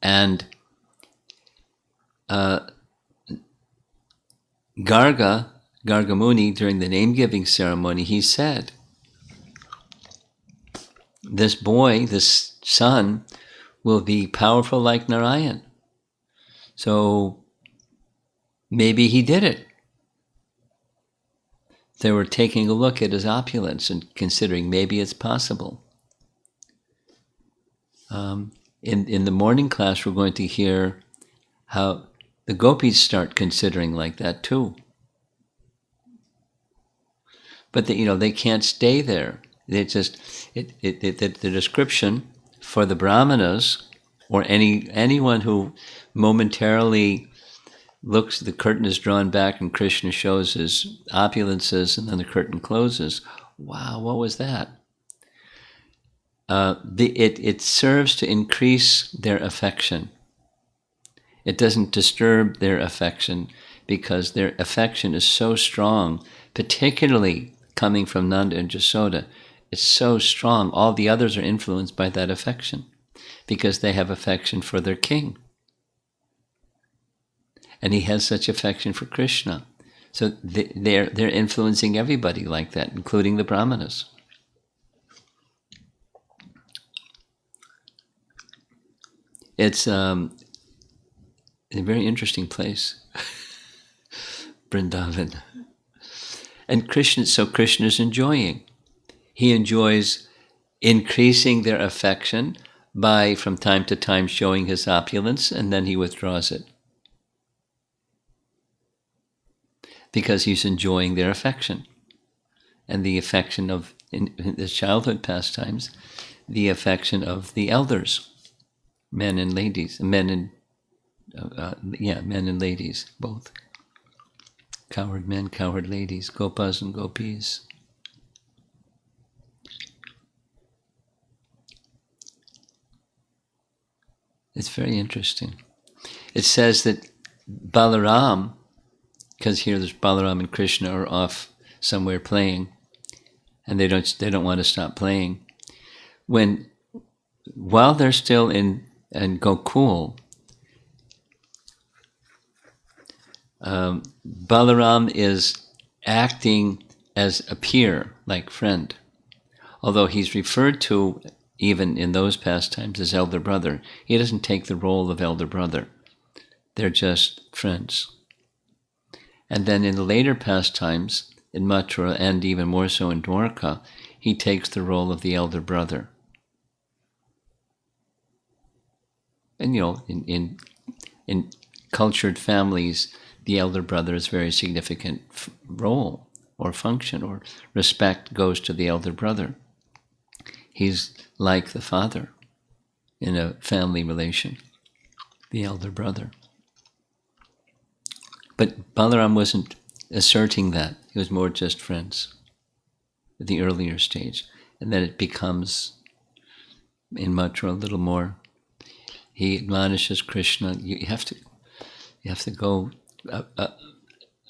Speaker 1: And Garga Muni, during the name-giving ceremony, he said, this boy, this son, will be powerful like Narayan. So maybe he did it. They were taking a look at his opulence and considering maybe it's possible. In the morning class, we're going to hear how the gopis start considering like that too. But they can't stay there. They just the description for the brahmanas or anyone who momentarily looks, the curtain is drawn back and Krishna shows his opulences, and then the curtain closes. Wow, what was that? It serves to increase their affection. It doesn't disturb their affection, because their affection is so strong, particularly coming from Nanda and Jasoda. It's so strong. All the others are influenced by that affection because they have affection for their king. And he has such affection for Krishna. So they're influencing everybody like that, including the brahmanas. It's a very interesting place, Vrindavan. And Krishna's enjoying. He enjoys increasing their affection by, from time to time, showing his opulence, and then he withdraws it. Because he's enjoying their affection. And the affection of, in the childhood pastimes, the affection of the elders, men and ladies, men and ladies, both. Cowherd men, cowherd ladies, gopas and gopis. It's very interesting. It says that Balaram, because here there's Balaram and Krishna are off somewhere playing, and they don't want to stop playing. While they're still in Gokul, Balaram is acting as a peer, like friend, although he's referred to even in those pastimes as elder brother. He doesn't take the role of elder brother. They're just friends. And then in the later pastimes, in Mathura and even more so in Dwarka, he takes the role of the elder brother. And in cultured families, the elder brother is a very significant role or function, or respect goes to the elder brother. He's like the father in a family relation, the elder brother. But Balaram wasn't asserting that. He was more just friends at the earlier stage. And then it becomes, in Mathura, a little more. He admonishes Krishna, you have to go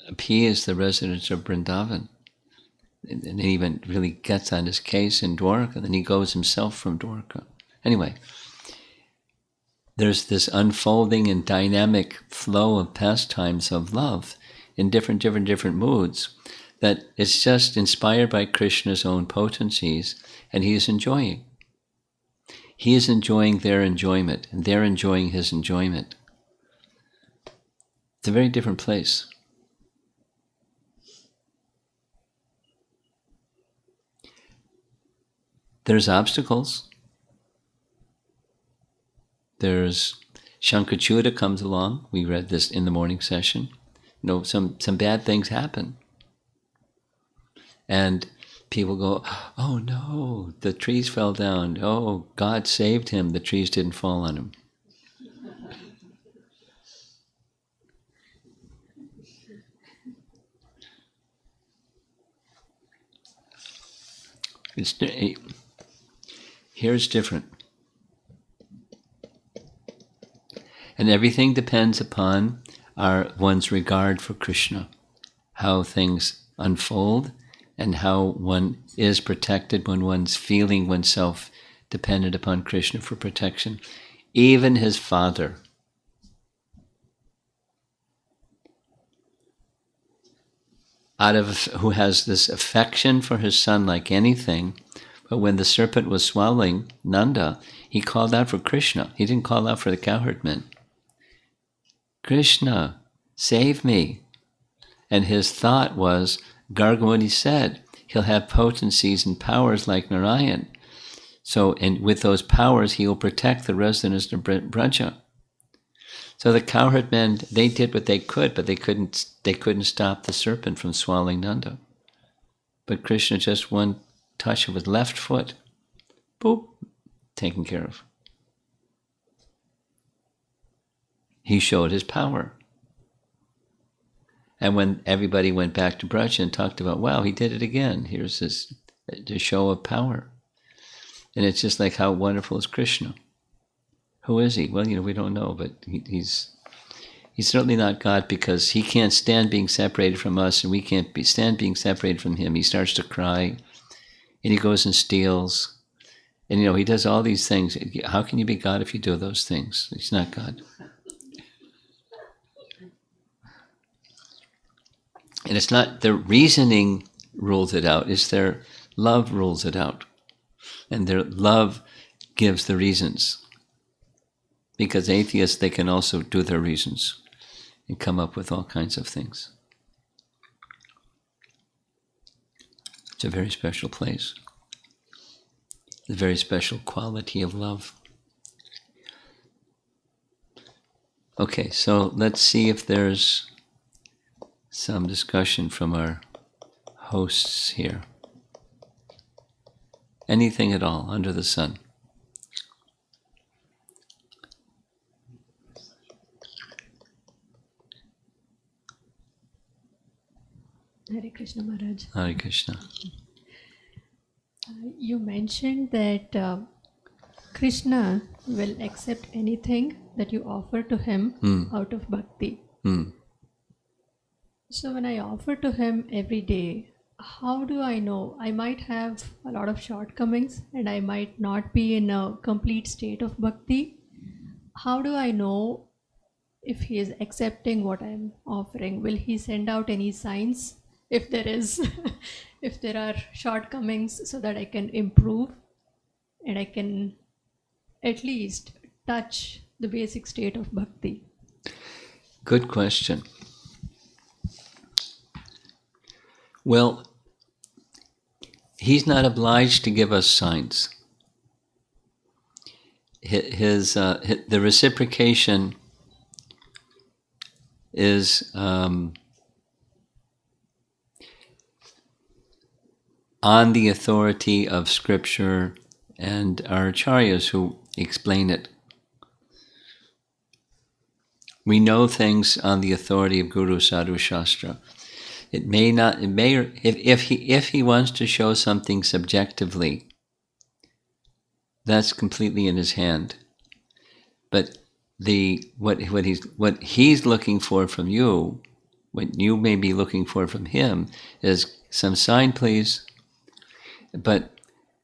Speaker 1: appease the residents of Vrindavan. And he even really gets on his case in Dwarka, and then he goes himself from Dwarka. Anyway, there's this unfolding and dynamic flow of pastimes of love in different moods that it's just inspired by Krishna's own potencies, and he is enjoying. He is enjoying their enjoyment, and they're enjoying his enjoyment. It's a very different place. There's obstacles. There's Shankachuta comes along. We read this in the morning session. Some bad things happen. And people go, oh no, the trees fell down. Oh, God saved him. The trees didn't fall on him. Here's different. And everything depends upon one's regard for Krishna, how things unfold, and how one is protected when one's feeling oneself dependent upon Krishna for protection. Even his father, who has this affection for his son like anything, but when the serpent was swallowing Nanda, he called out for Krishna. He didn't call out for the cowherd men. Krishna, save me. And his thought was, Gargamuni said, he'll have potencies and powers like Narayan. So, and with those powers, he will protect the residents of Braja. So the cowherd men, they did what they could, but they couldn't stop the serpent from swallowing Nanda. But Krishna, just one touch of his left foot, boop, taken care of. He showed his power. And when everybody went back to Braja and talked about, wow, he did it again. Here's this show of power. And it's just like, how wonderful is Krishna? Who is he? Well, we don't know, but he's certainly not God, because he can't stand being separated from us, and we can't stand being separated from him. He starts to cry, and he goes and steals. And, he does all these things. How can you be God if you do those things? He's not God. And it's not their reasoning rules it out, it's their love rules it out. And their love gives the reasons. Because atheists, they can also do their reasons and come up with all kinds of things. It's a very special place. A very special quality of love. Okay, so let's see if there's some discussion from our hosts here. Anything at all under the sun.
Speaker 2: Hare Krishna Maharaj.
Speaker 1: Hare Krishna.
Speaker 2: You mentioned that Krishna will accept anything that you offer to him out of bhakti. So when I offer to him every day, how do I know? I might have a lot of shortcomings and I might not be in a complete state of bhakti. How do I know if he is accepting what I'm offering? Will he send out any signs if there is, if there are shortcomings, so that I can improve and I can at least touch the basic state of bhakti?
Speaker 1: Good question. Well, he's not obliged to give us signs. The reciprocation is on the authority of Scripture and our acharyas who explain it. We know things on the authority of Guru, Sadhu, Shastra. It may not. It may. If he wants to show something subjectively, that's completely in his hand. But what he's looking for from you, what you may be looking for from him, is some sign, please. But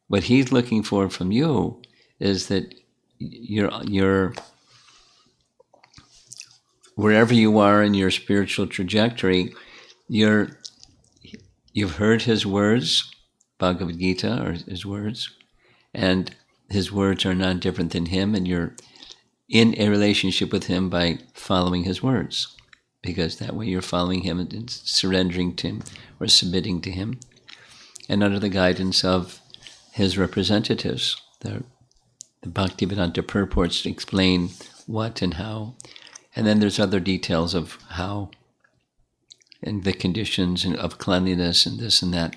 Speaker 1: what he's looking for from you is that you're wherever you are in your spiritual trajectory, you've heard his words, Bhagavad Gita, or his words, and his words are not different than him, and you're in a relationship with him by following his words, because that way you're following him and surrendering to him or submitting to him, and under the guidance of his representatives. The Bhaktivedanta purports explain what and how, and then there's other details of how, and the conditions of cleanliness and this and that.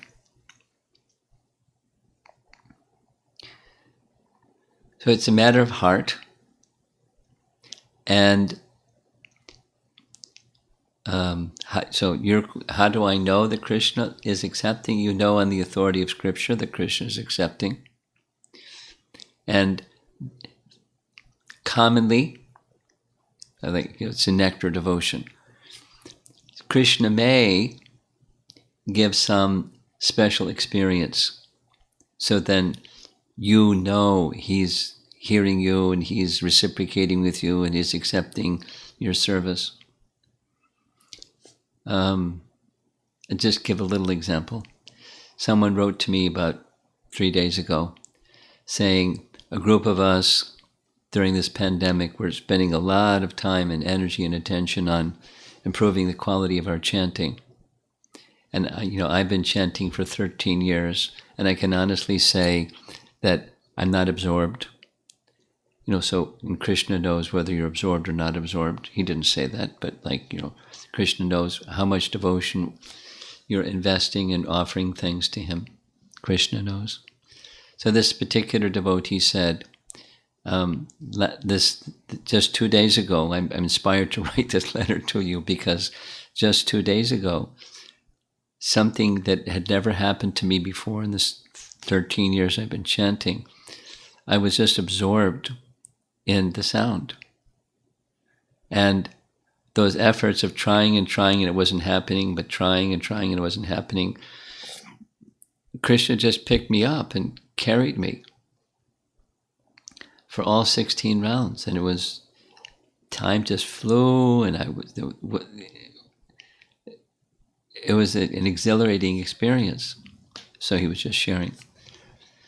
Speaker 1: So it's a matter of heart. And how do I know that Krishna is accepting? You know on the authority of Scripture that Krishna is accepting. And commonly, I think it's a nectar devotion. Krishna may give some special experience, so then you know he's hearing you and he's reciprocating with you and he's accepting your service. I'll just give a little example. Someone wrote to me about 3 days ago saying, a group of us during this pandemic, we're spending a lot of time and energy and attention on improving the quality of our chanting. And I've been chanting for 13 years, and I can honestly say that I'm not absorbed. So and Krishna knows whether you're absorbed or not absorbed. He didn't say that, but Krishna knows how much devotion you're investing in offering things to him. Krishna knows. So this particular devotee said, this just 2 days ago, I'm inspired to write this letter to you because just 2 days ago, something that had never happened to me before in this 13 years I've been chanting, I was just absorbed in the sound. And those efforts of trying and it wasn't happening, but trying and it wasn't happening, Krishna just picked me up and carried me for all 16 rounds. And time just flew, and it was an exhilarating experience. So he was just sharing.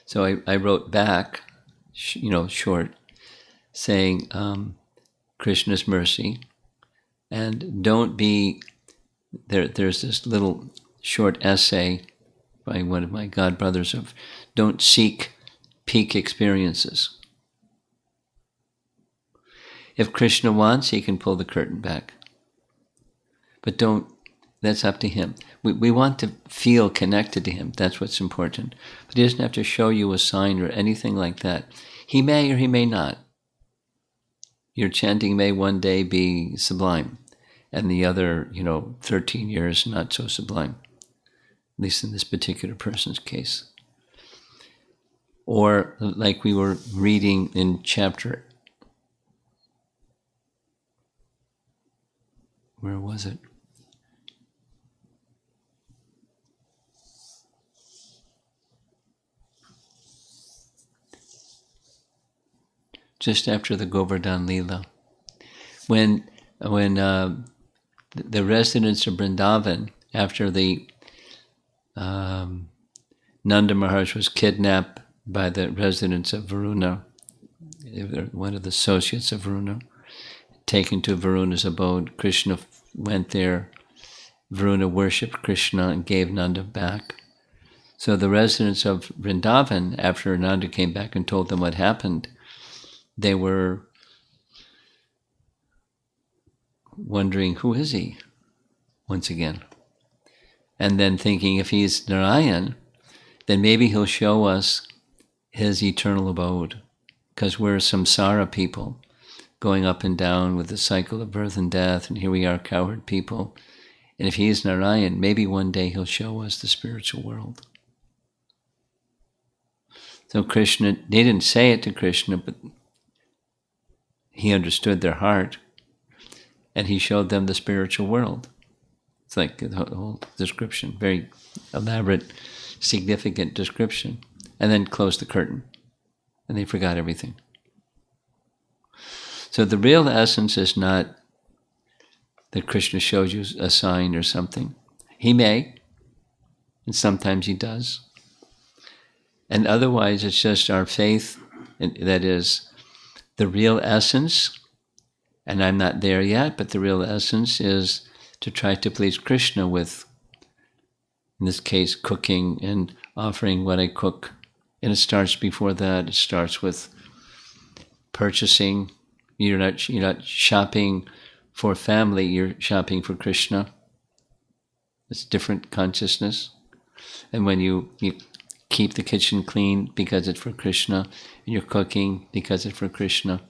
Speaker 1: So I wrote back, short, saying, Krishna's mercy, and don't be, there's this little short essay by one of my god brothers of, don't seek peak experiences. If Krishna wants, he can pull the curtain back. But that's up to him. We want to feel connected to him. That's what's important. But he doesn't have to show you a sign or anything like that. He may or he may not. Your chanting may one day be sublime, and the other, 13 years not so sublime, at least in this particular person's case. Or like we were reading in chapter, where was it? Just after the Govardhan Leela, when the residents of Vrindavan, after the Nanda Maharaj was kidnapped by the residents of Varuna, one of the associates of Varuna, taken to Varuna's abode. Krishna went there. Varuna worshipped Krishna and gave Nanda back. So the residents of Vrindavan, after Nanda came back and told them what happened, they were wondering, who is he? Once again. And then thinking, if he's Narayan, then maybe he'll show us his eternal abode. Because we're samsara people, going up and down with the cycle of birth and death, and here we are, cowherd people. And if he is Narayan, maybe one day he'll show us the spiritual world. So Krishna, they didn't say it to Krishna, but he understood their heart, and he showed them the spiritual world. It's like the whole description, very elaborate, significant description, and then closed the curtain, and they forgot everything. So the real essence is not that Krishna shows you a sign or something. He may, and sometimes he does. And otherwise it's just our faith, that is the real essence, and I'm not there yet, but the real essence is to try to please Krishna with, in this case, cooking and offering what I cook. And it starts before that. It starts with purchasing. You're not shopping for family, you're shopping for Krishna. It's different consciousness. And when you keep the kitchen clean because it's for Krishna, and you're cooking because it's for Krishna.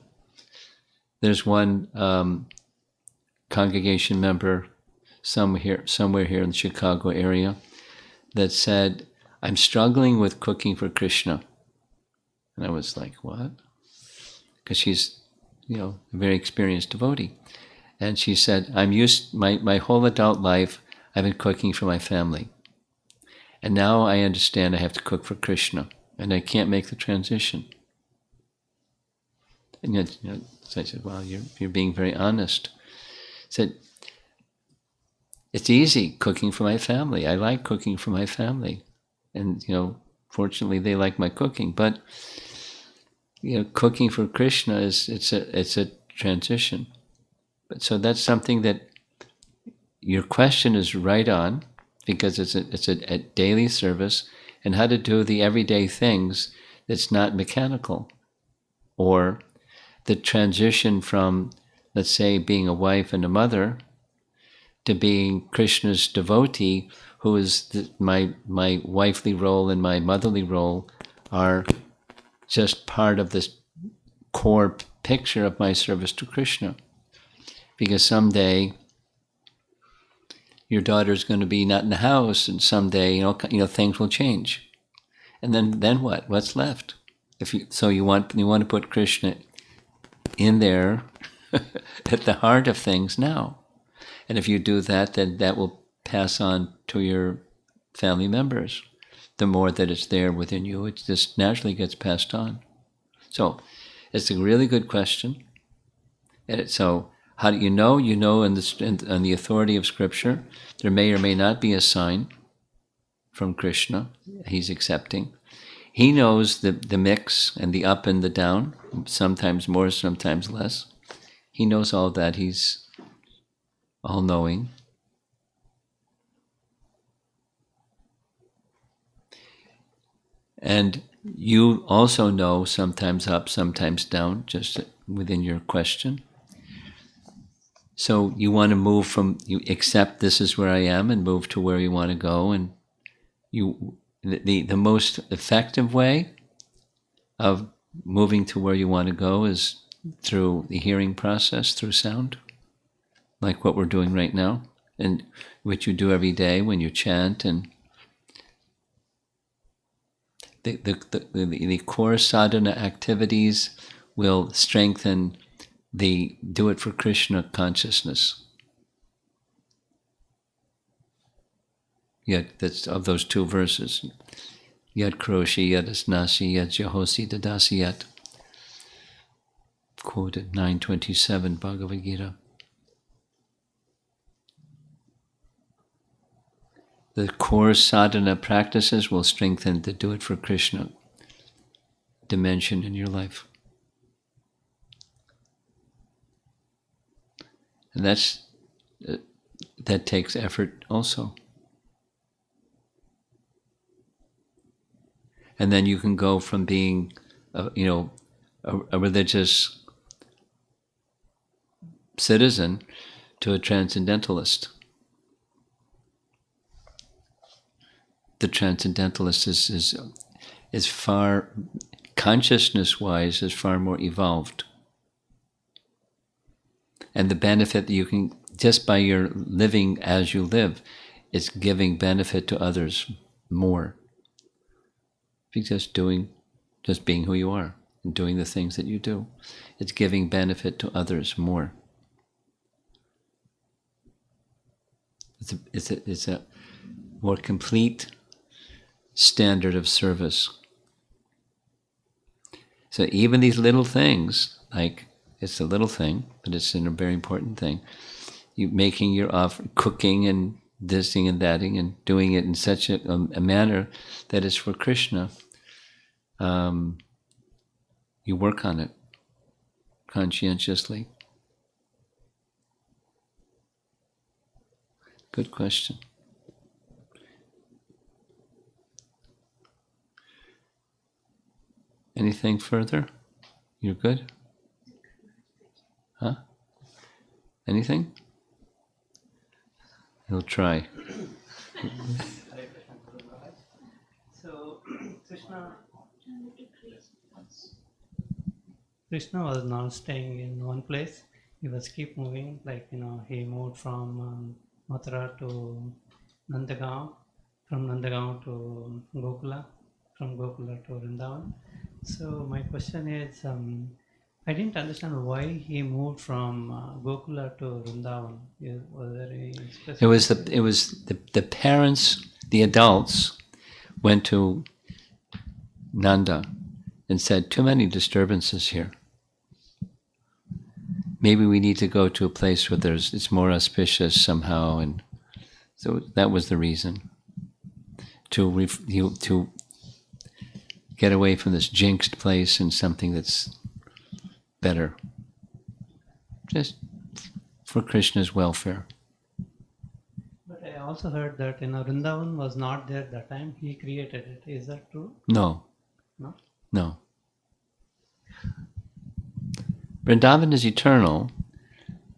Speaker 1: There's one congregation member somewhere here in the Chicago area that said, I'm struggling with cooking for Krishna. And I was like, what? Because she's, a very experienced devotee. And she said, my whole adult life, I've been cooking for my family. And now I understand I have to cook for Krishna, and I can't make the transition. And yet, so I said, well, you're being very honest. I said, it's easy cooking for my family. I like cooking for my family. And, fortunately they like my cooking. But, cooking for Krishna it's a transition. But so that's something that your question is right on, because it's a daily service, and how to do the everyday things It's not mechanical. Or the transition from, let's say, being a wife and a mother to being Krishna's devotee, who is my wifely role and my motherly role are just part of this core picture of my service to Krishna. Because someday your daughter's going to be not in the house, and someday things will change, and then what? What's left? You want to put Krishna in there at the heart of things now, and if you do that, then that will pass on to your family members. The more that it's there within you, it just naturally gets passed on. So it's a really good question. So how do you know? You know on the authority of Scripture. There may or may not be a sign from Krishna. He's accepting. He knows the mix and the up and the down, sometimes more, sometimes less. He knows all that. He's all-knowing. And you also know sometimes up, sometimes down, just within your question. So you want to move from, you accept this is where I am and move to where you want to go. And the most effective way of moving to where you want to go is through the hearing process, through sound, like what we're doing right now, and which you do every day when you chant. And the core sadhana activities will strengthen the do it for Krishna consciousness. Yet that's of those two verses. Yad kroshi, yad asnasi, yad jahosi dadasi yat. Quoted 927 Bhagavad Gita. The core sadhana practices will strengthen the do it for Krishna dimension in your life. And that takes effort also. And then you can go from being, a religious citizen to a transcendentalist. The transcendentalist is far, consciousness-wise, is far more evolved. And the benefit that you can, just by your living as you live, is giving benefit to others more. Because just being who you are and doing the things that you do, it's giving benefit to others more. It's a more complete standard of service. So even these little things, like it's a little thing, but it's a very important thing. You making your offer, cooking and thising and thating, and doing it in such a manner that is for Krishna. You work on it conscientiously. Good question. Anything further? You're good? Huh? Anything? He'll try.
Speaker 3: So, Krishna was not staying in one place. He was keep moving. He moved from Mathura to Nandagaon, from Nandagaon to Gokula, from Gokula to Vrindavan. So my question is, I didn't understand why he moved from Gokula to Vrindavan. Was there a specific?
Speaker 1: It was the parents, the adults, went to Nanda and said, too many disturbances here. Maybe we need to go to a place where it's more auspicious somehow, and so that was the reason to get away from this jinxed place and something that's better, just for Krishna's welfare.
Speaker 3: But I also heard that Vrindavan was not there that time. He created it. Is that true?
Speaker 1: No.
Speaker 3: No?
Speaker 1: No. Vrindavan is eternal,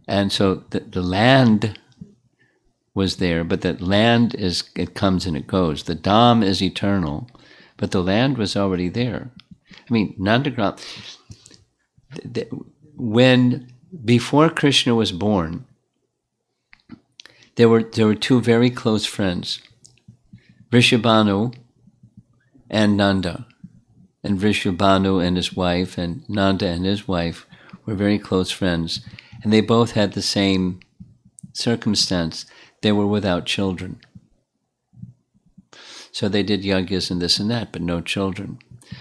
Speaker 1: and so the land was there, but that land it comes and it goes. The Dham is eternal, but the land was already there. I mean, Nandagram, before Krishna was born, there were two very close friends, Vrishabhanu and Nanda. And Vrishabhanu and his wife, and Nanda and his wife were very close friends. And they both had the same circumstance. They were without children. So they did yajnas and this and that, but no children.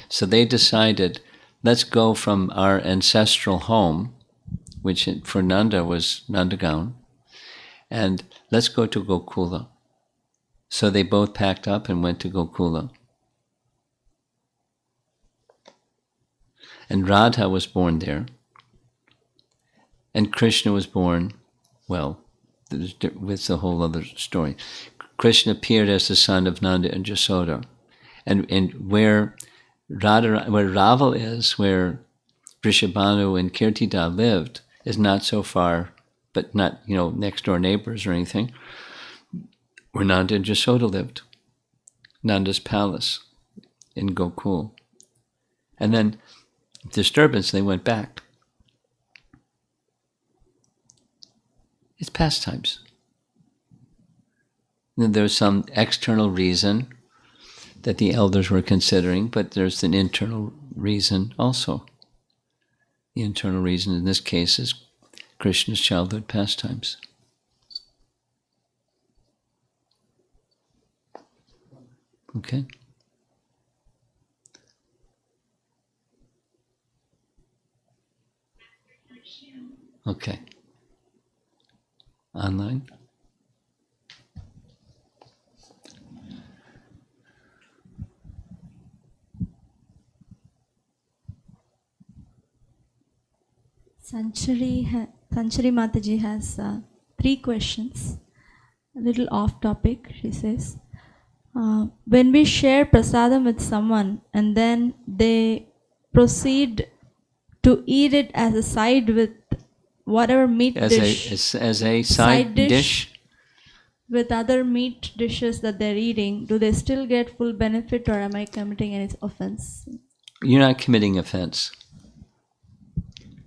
Speaker 1: So they decided, let's go from our ancestral home, which for Nanda was Nandagaon, and let's go to Gokula. So they both packed up and went to Gokula. And Radha was born there. And Krishna was born, well, it's a whole other story. Krishna appeared as the son of Nanda and Jasoda. And where Raval is, where Vrishabhanu and Kirtida lived, is not so far, but not, next door neighbors or anything, where Nanda and Jasoda lived. Nanda's palace in Gokul. And then disturbance, they went back. It's pastimes. And there's some external reason that the elders were considering, but there's an internal reason also. The internal reason in this case is Krishna's childhood pastimes. Okay? Okay. Online?
Speaker 4: Sanchari Mataji has 3 questions, a little off topic. She says, when we share prasadam with someone and then they proceed to eat it as a side with whatever meat dish,
Speaker 1: as a side dish
Speaker 4: with other meat dishes that they're eating, do they still get full benefit, or am I committing any offense?
Speaker 1: You're not committing offense.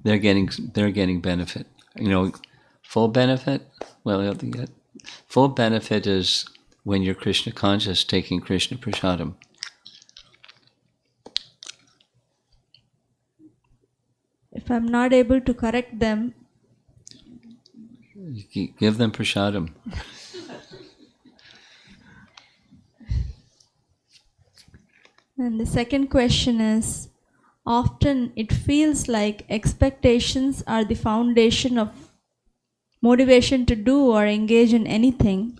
Speaker 1: They're getting benefit. Full benefit. Well, full benefit is when you're Krishna conscious, taking Krishna prasadam.
Speaker 4: If I'm not able to correct them,
Speaker 1: give them prasadam.
Speaker 4: And the second question is, often it feels like expectations are the foundation of motivation to do or engage in anything.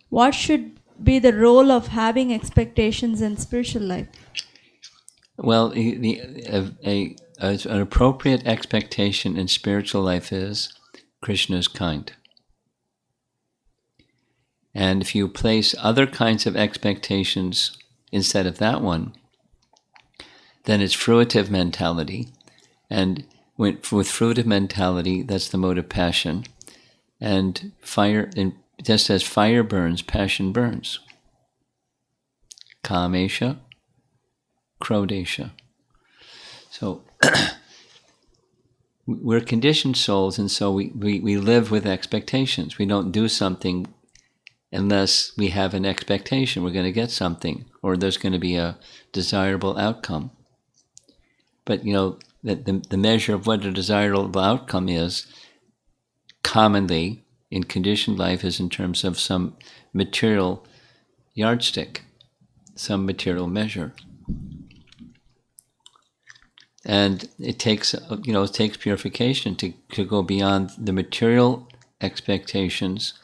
Speaker 4: What should be the role of having expectations in spiritual life?
Speaker 1: Well, an appropriate expectation in spiritual life is Krishna is kind. And if you place other kinds of expectations instead of that one, then it's fruitive mentality. And with fruitive mentality, that's the mode of passion. And just as fire burns, passion burns. Kamesha, Krodesha. So we're conditioned souls, and so we live with expectations. We don't do something unless we have an expectation we're going to get something, or there's going to be a desirable outcome. But the measure of what a desirable outcome is, commonly in conditioned life, is in terms of some material yardstick, some material measure. And it takes purification to go beyond the material expectations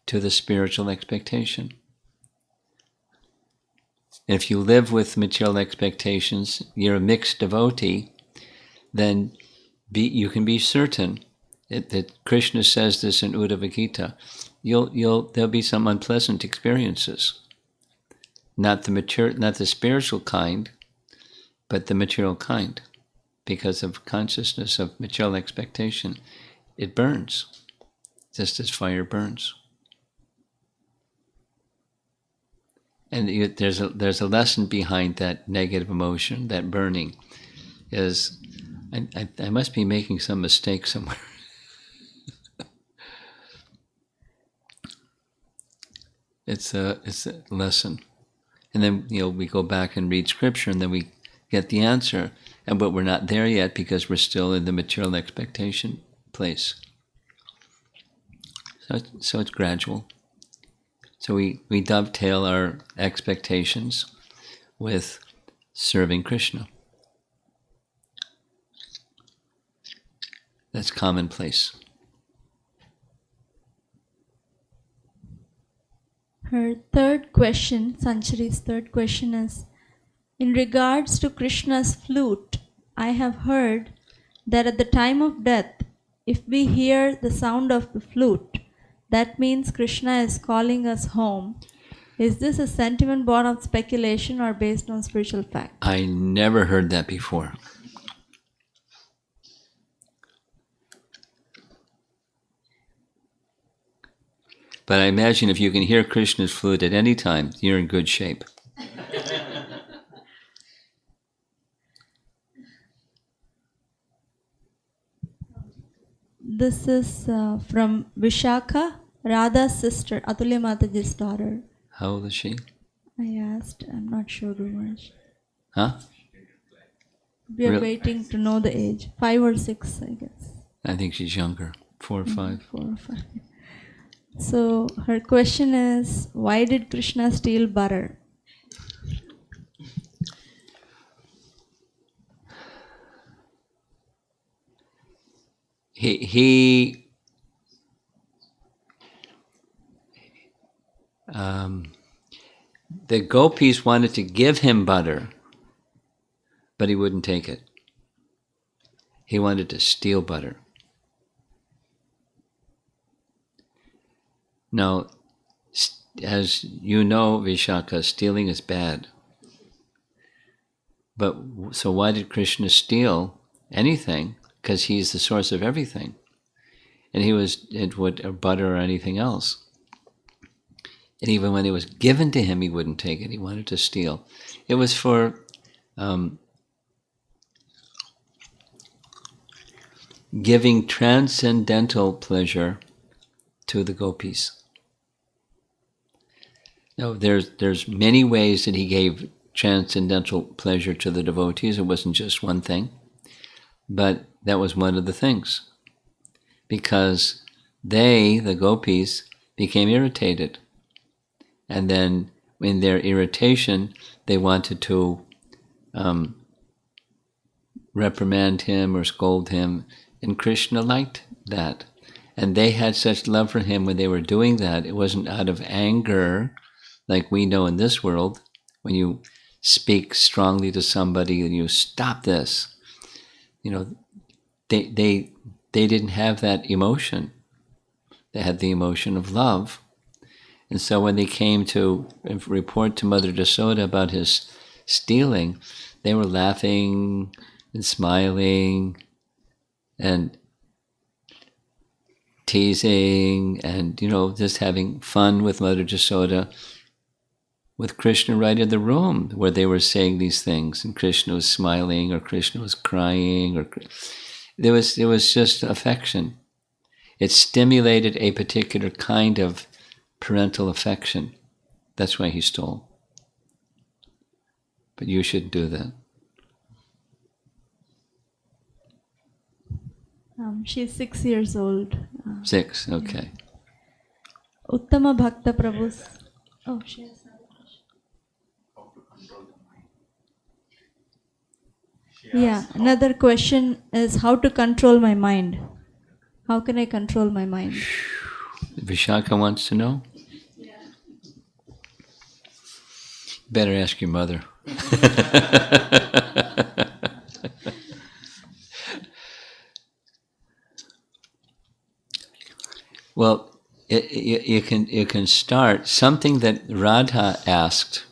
Speaker 1: to the spiritual expectation. And if you live with material expectations, you're a mixed devotee, then you can be certain that Krishna says this in Uddhava Gita. There'll be some unpleasant experiences, not the spiritual kind, but the material kind. Because of consciousness of material expectation, it burns, just as fire burns. And there's a lesson behind that negative emotion, that burning. Is I must be making some mistake somewhere. It's a lesson, and then we go back and read scripture, and then we get the answer, but we're not there yet because we're still in the material expectation place. So it's gradual. So we dovetail our expectations with serving Krishna. That's commonplace.
Speaker 4: Her third question, Sanchari's third question is, in regards to Krishna's flute, I have heard that at the time of death, if we hear the sound of the flute, that means Krishna is calling us home. Is this a sentiment born of speculation or based on spiritual fact?
Speaker 1: I never heard that before. But I imagine if you can hear Krishna's flute at any time, you're in good shape.
Speaker 4: This is from Vishaka, Radha's sister, Atulya Mataji's daughter.
Speaker 1: How old is she?
Speaker 4: I asked, I'm not sure, Gurumaharaj.
Speaker 1: Huh?
Speaker 4: We are waiting to know the age. 5 or 6, I guess.
Speaker 1: I think she's younger. 4 or 5.
Speaker 4: 4 or 5. So her question is, why did Krishna steal butter?
Speaker 1: The gopis wanted to give him butter, but he wouldn't take it. He wanted to steal butter. Now, as you know, Vishaka, stealing is bad. But so why did Krishna steal anything? Because he's the source of everything. And it would butter or anything else. And even when it was given to him, he wouldn't take it. He wanted to steal. It was for giving transcendental pleasure to the gopis. Now, there's many ways that he gave transcendental pleasure to the devotees. It wasn't just one thing. But that was one of the things. Because the gopis, became irritated. And then in their irritation, they wanted to reprimand him or scold him. And Krishna liked that. And they had such love for him when they were doing that. It wasn't out of anger, like we know in this world, when you speak strongly to somebody and you stop this. They didn't have that emotion. They had the emotion of love. And so when they came to report to Mother Yasoda about his stealing, they were laughing and smiling and teasing and, just having fun with Mother Yasoda, with Krishna right in the room where they were saying these things, and Krishna was smiling or Krishna was crying, or there was just affection. It stimulated a particular kind of parental affection. That's why he stole. But you should do that.
Speaker 4: She's 6 years old.
Speaker 1: 6, okay.
Speaker 4: Uttama Bhakta Prabhu's. Oh, she has another question. Yeah, another question is how to control my mind. How can I control my mind?
Speaker 1: Vishaka wants to know?
Speaker 4: Yeah.
Speaker 1: Better ask your mother. Well, you can start something that Radha asked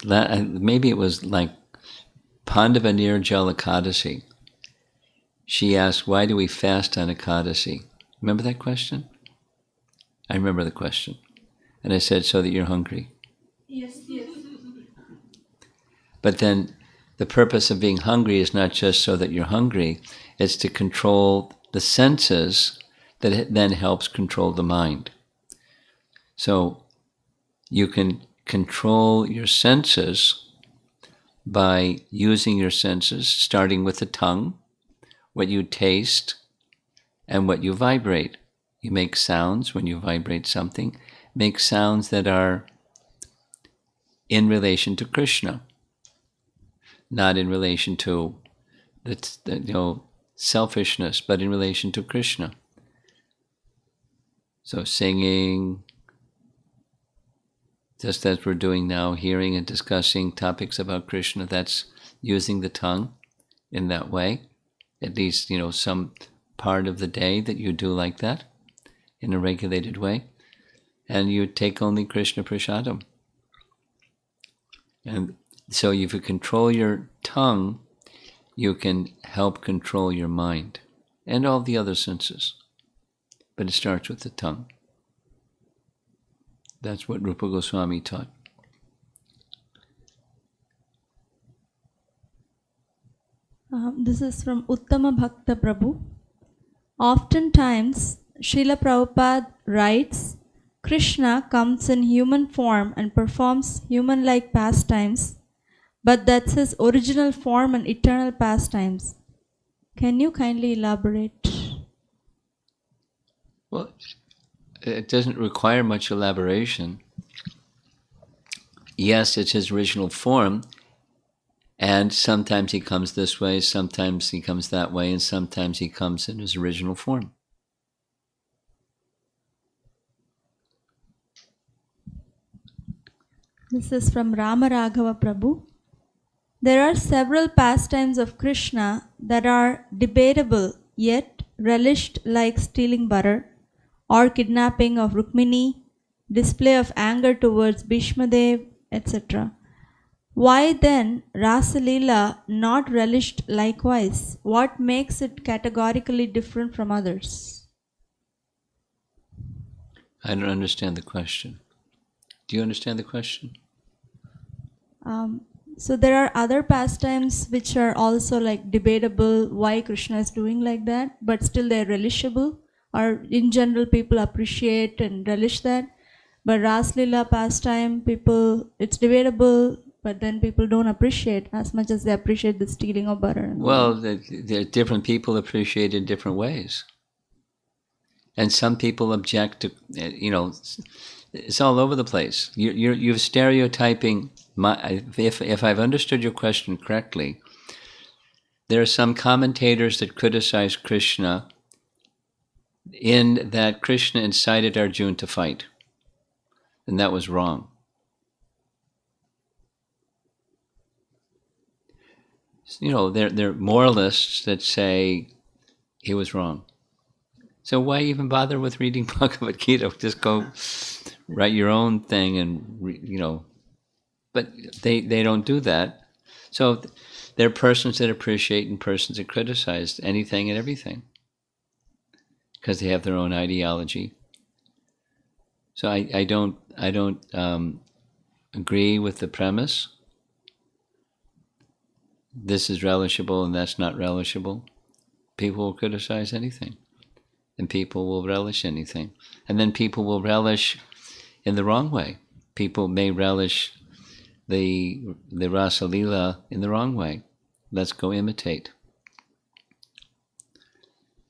Speaker 1: maybe it was like Pandava Nirjala Ekadasi. She asked, why do we fast on Ekadasi? Remember that question? I remember the question. And I said, so that you're hungry.
Speaker 2: Yes.
Speaker 1: But then the purpose of being hungry is not just so that you're hungry, it's to control the senses that then helps control the mind. So you can control your senses by using your senses, starting with the tongue, what you taste, and what you vibrate. You make sounds when you vibrate something. Make sounds that are in relation to Krishna, not in relation to selfishness, but in relation to Krishna. So singing, just as we're doing now, hearing and discussing topics about Krishna, that's using the tongue in that way. At least, some part of the day that you do like that in a regulated way. And you take only Krishna Prasadam. And so if you control your tongue, you can help control your mind and all the other senses. But it starts with the tongue. That's what Rupa Goswami taught.
Speaker 4: This is from Uttama Bhakta Prabhu. Oftentimes, Srila Prabhupada writes, Krishna comes in human form and performs human-like pastimes, but that's his original form and eternal pastimes. Can you kindly elaborate?
Speaker 1: Well, it doesn't require much elaboration. Yes, it's his original form, and sometimes he comes this way, sometimes he comes that way, and sometimes he comes in his original form.
Speaker 4: This is from Rama Raghava Prabhu. There are several pastimes of Krishna that are debatable yet relished, like stealing butter or kidnapping of Rukmini, display of anger towards Bhishmadev, etc. Why then Rasa Leela not relished likewise? What makes it categorically different from others?
Speaker 1: I don't understand the question. Do you understand the question?
Speaker 4: So there are other pastimes which are also like debatable why Krishna is doing like that, but still they're relishable, or in general people appreciate and relish that. But Ras Leela pastime, it's debatable, but then people don't appreciate as much as they appreciate the stealing of butter.
Speaker 1: Well, different people appreciate it in different ways. And some people object to, it's all over the place. You're stereotyping. If I've understood your question correctly, there are some commentators that criticize Krishna in that Krishna incited Arjuna to fight. And that was wrong. They're moralists that say he was wrong. So why even bother with reading Bhagavad Gita? Just go write your own thing and, But they don't do that. So there are persons that appreciate and persons that criticize anything and everything because they have their own ideology. So I don't agree with the premise. This is relishable and that's not relishable. People will criticize anything, and people will relish anything, and then people will relish in the wrong way. People may relish the Rasa Leela in the wrong way. Let's go imitate.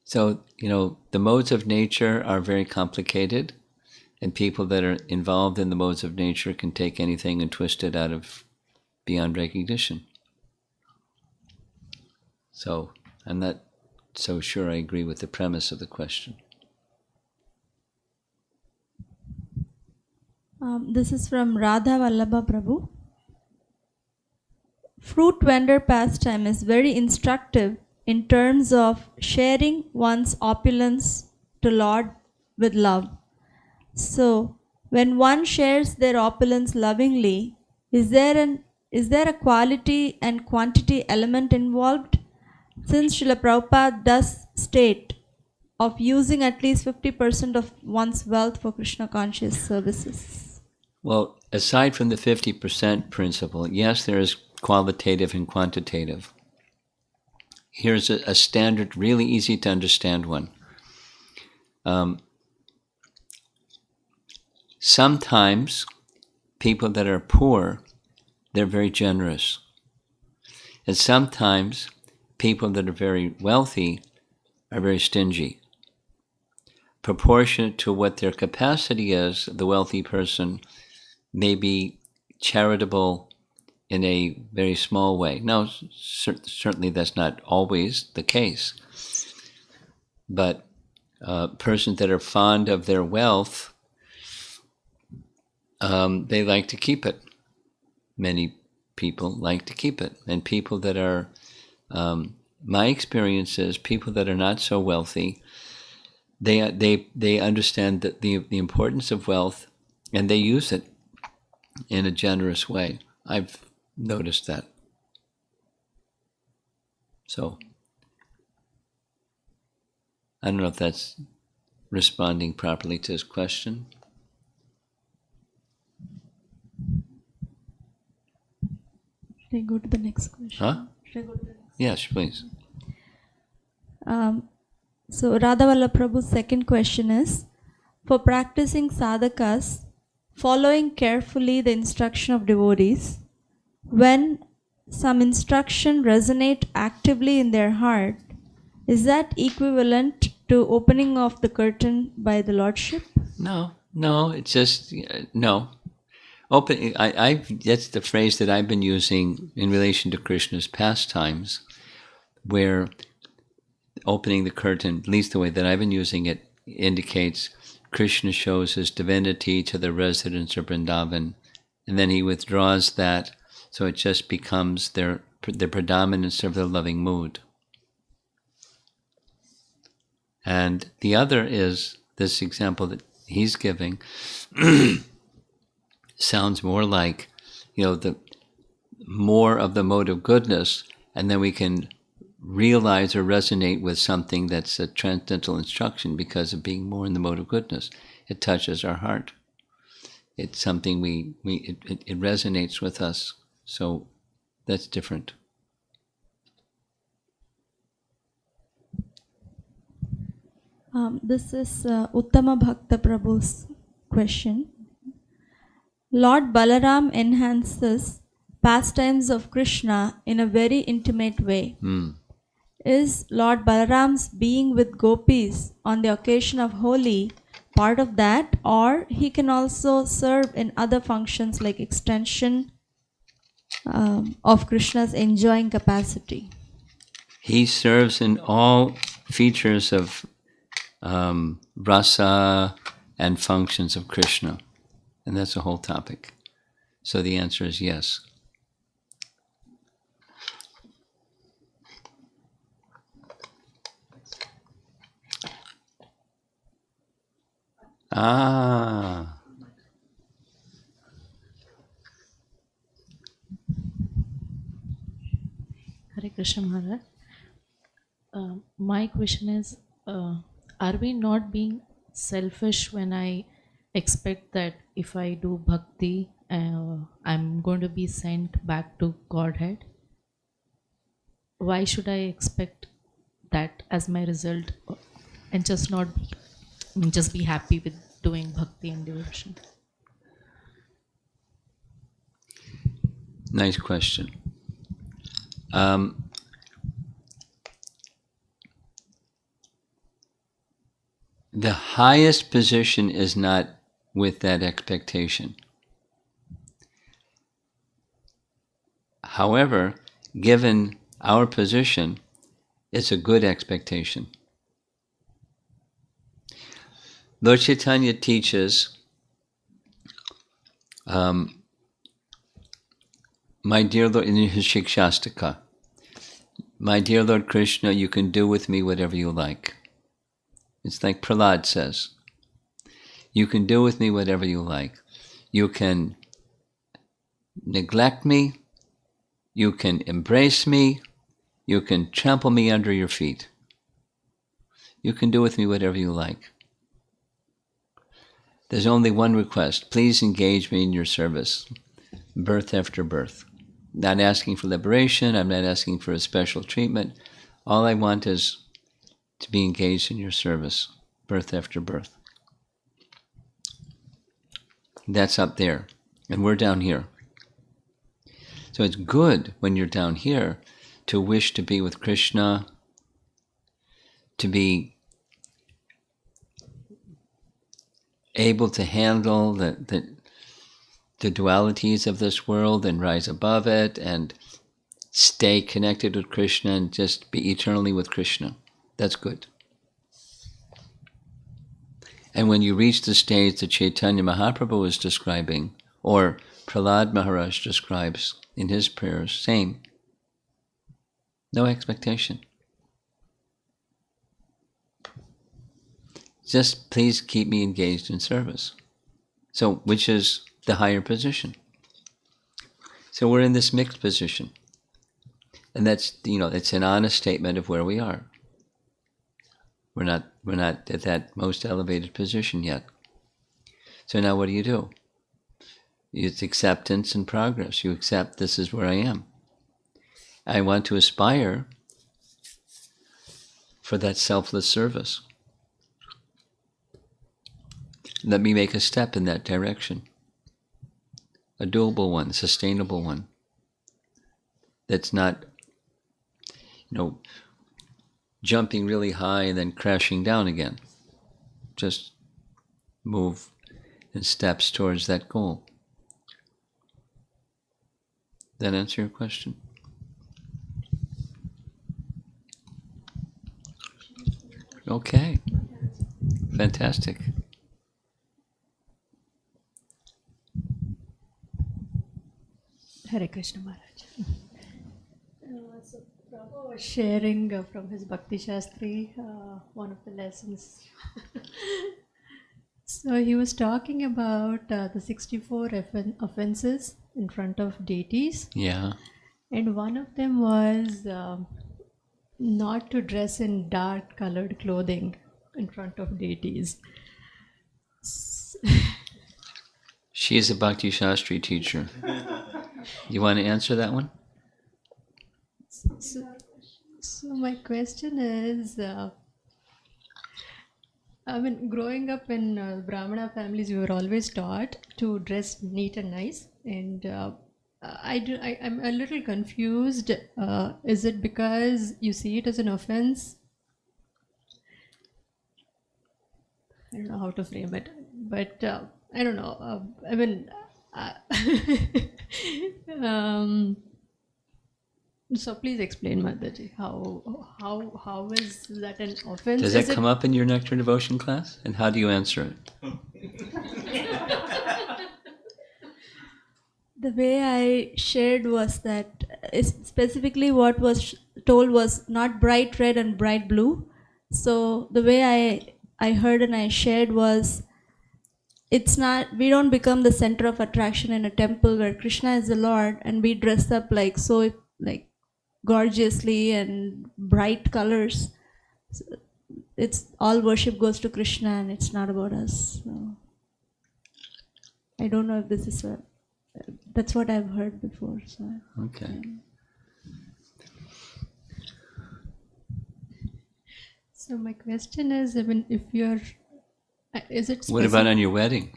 Speaker 1: So, the modes of nature are very complicated, and people that are involved in the modes of nature can take anything and twist it out of beyond recognition. So, I'm not so sure I agree with the premise of the question.
Speaker 4: This is from Radha Vallabha Prabhu. Fruit vendor pastime is very instructive in terms of sharing one's opulence to Lord with love. So, when one shares their opulence lovingly, Is there a quality and quantity element involved? Since Srila Prabhupada does state of using at least 50% of one's wealth for Krishna conscious services.
Speaker 1: Well, aside from the 50% principle, yes, there is qualitative and quantitative. Here's a standard, really easy to understand one. Sometimes people that are poor, they're very generous. And sometimes people that are very wealthy are very stingy. Proportionate to what their capacity is, the wealthy person may be charitable in a very small way. Now, certainly that's not always the case. But persons that are fond of their wealth, they like to keep it. Many people like to keep it. And people that are, my experience is people that are not so wealthy, they understand that the importance of wealth, and they use it in a generous way. I've noticed that. So, I don't know if that's responding properly to his question.
Speaker 4: Should I go to the next question?
Speaker 1: Huh?
Speaker 4: Should I go to the next?
Speaker 1: Yes, please.
Speaker 4: So Radhavalla Prabhu's second question is, for practicing sadhakas, following carefully the instruction of devotees, when some instruction resonate actively in their heart, is that equivalent to opening of the curtain by the Lordship?
Speaker 1: No, it's just, no. That's the phrase that I've been using in relation to Krishna's pastimes, where opening the curtain, at least the way that I've been using it, indicates Krishna shows his divinity to the residents of Vrindavan, and then he withdraws that, so it just becomes the predominance of their loving mood. And the other is this example that he's giving sounds more like, the more of the mode of goodness, and then we can realize or resonate with something that's a transcendental instruction because of being more in the mode of goodness. It touches our heart. It's something it resonates with us. So that's different.
Speaker 4: This is Uttama Bhakta Prabhu's question. Lord Balaram enhances pastimes of Krishna in a very intimate way. Is Lord Balaram's being with gopis on the occasion of Holi part of that, or he can also serve in other functions like extension of Krishna's enjoying capacity?
Speaker 1: He serves in all features of rasa and functions of Krishna. And that's a whole topic. So the answer is yes. Ah.
Speaker 5: Hare Krishna Maharaj. My question is, are we not being selfish when I expect that if I do bhakti, I'm going to be sent back to Godhead? Why should I expect that as my result and just not just be happy with doing bhakti and devotion?
Speaker 1: Nice question. The highest position is not with that expectation. However, given our position, it's a good expectation. Lord Chaitanya teaches, my dear Lord, in his Shikshastaka, my dear Lord Krishna, you can do with me whatever you like. It's like Prahlad says, you can do with me whatever you like. You can neglect me, you can embrace me, you can trample me under your feet. You can do with me whatever you like. There's only one request. Please engage me in your service, birth after birth. Not asking for liberation. I'm not asking for a special treatment. All I want is to be engaged in your service, birth after birth. That's up there, and we're down here. So it's good when you're down here to wish to be with Krishna, to be able to handle the dualities of this world and rise above it and stay connected with Krishna and just be eternally with Krishna. That's good. And when you reach the stage that Chaitanya Mahaprabhu is describing, or Prahlad Maharaj describes in his prayers, same. No expectation. Just please keep me engaged in service. So, which is the higher position. So we're in this mixed position. And that's, it's an honest statement of where we are. We're not at that most elevated position yet. So now what do? It's acceptance and progress. You accept this is where I am. I want to aspire for that selfless service. Let me make a step in that direction. A doable one, a sustainable one. That's not, jumping really high and then crashing down again. Just move in steps towards that goal. That answer your question? Okay. Fantastic.
Speaker 2: Hare Krishna Maharaj. So Prabhu was sharing from his Bhakti Shastri, one of the lessons. So he was talking about the 64 offenses in front of deities.
Speaker 1: Yeah.
Speaker 2: And one of them was not to dress in dark colored clothing in front of deities.
Speaker 1: She is a Bhakti Shastri teacher. You want to answer that one?
Speaker 2: So my question is, growing up in Brahmana families, we were always taught to dress neat and nice. And I'm a little confused. Is it because you see it as an offense? I don't know how to frame it, but I don't know. So please explain, Mataji, how is that an offense?
Speaker 1: Does that come up in your Nectar Devotion class? And how do you answer it?
Speaker 4: The way I shared was that specifically what was told was not bright red and bright blue. So the way I heard and I shared was, it's not, we don't become the center of attraction in a temple where Krishna is the Lord and we dress up like gorgeously and bright colors. So it's all worship goes to Krishna and it's not about us. So I don't know if this is that's what I've heard before. So
Speaker 1: okay.
Speaker 2: So my question is, if you're, is it specific?
Speaker 1: What about on your wedding?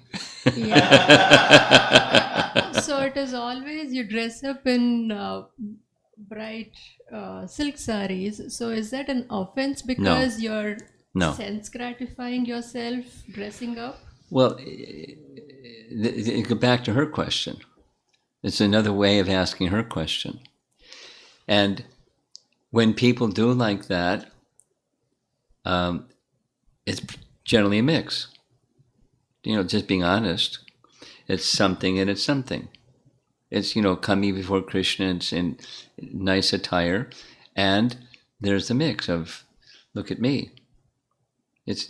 Speaker 2: Yeah. So it is always you dress up in bright silk saris. So is that an offense because you're sense gratifying yourself dressing up?
Speaker 1: Well, go back to her question. It's another way of asking her question. And when people do like that, it's generally a mix. Just being honest. It's something and it's something. It's, coming before Krishna, it's in nice attire. And there's the mix of, look at me. It's,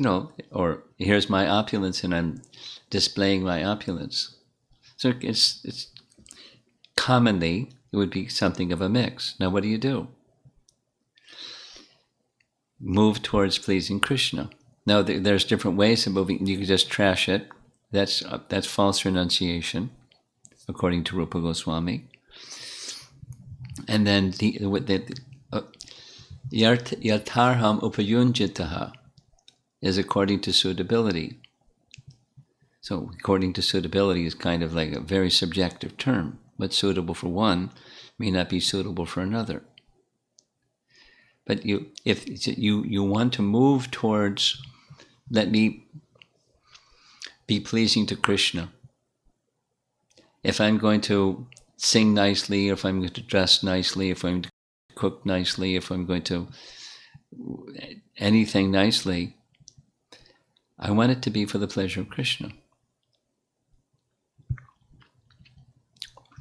Speaker 1: or here's my opulence and I'm displaying my opulence. So it's commonly it would be something of a mix. Now what do? Move towards pleasing Krishna. Now there's different ways of moving. You can just trash it. That's false renunciation, according to Rupa Goswami. And then yatarham upayunjitaha is according to suitability. So according to suitability is kind of like a very subjective term. What's suitable for one may not be suitable for another. But if you want to move towards, let me be pleasing to Krishna. If I'm going to sing nicely, if I'm going to dress nicely, if I'm going to cook nicely, if I'm going to anything nicely, I want it to be for the pleasure of Krishna.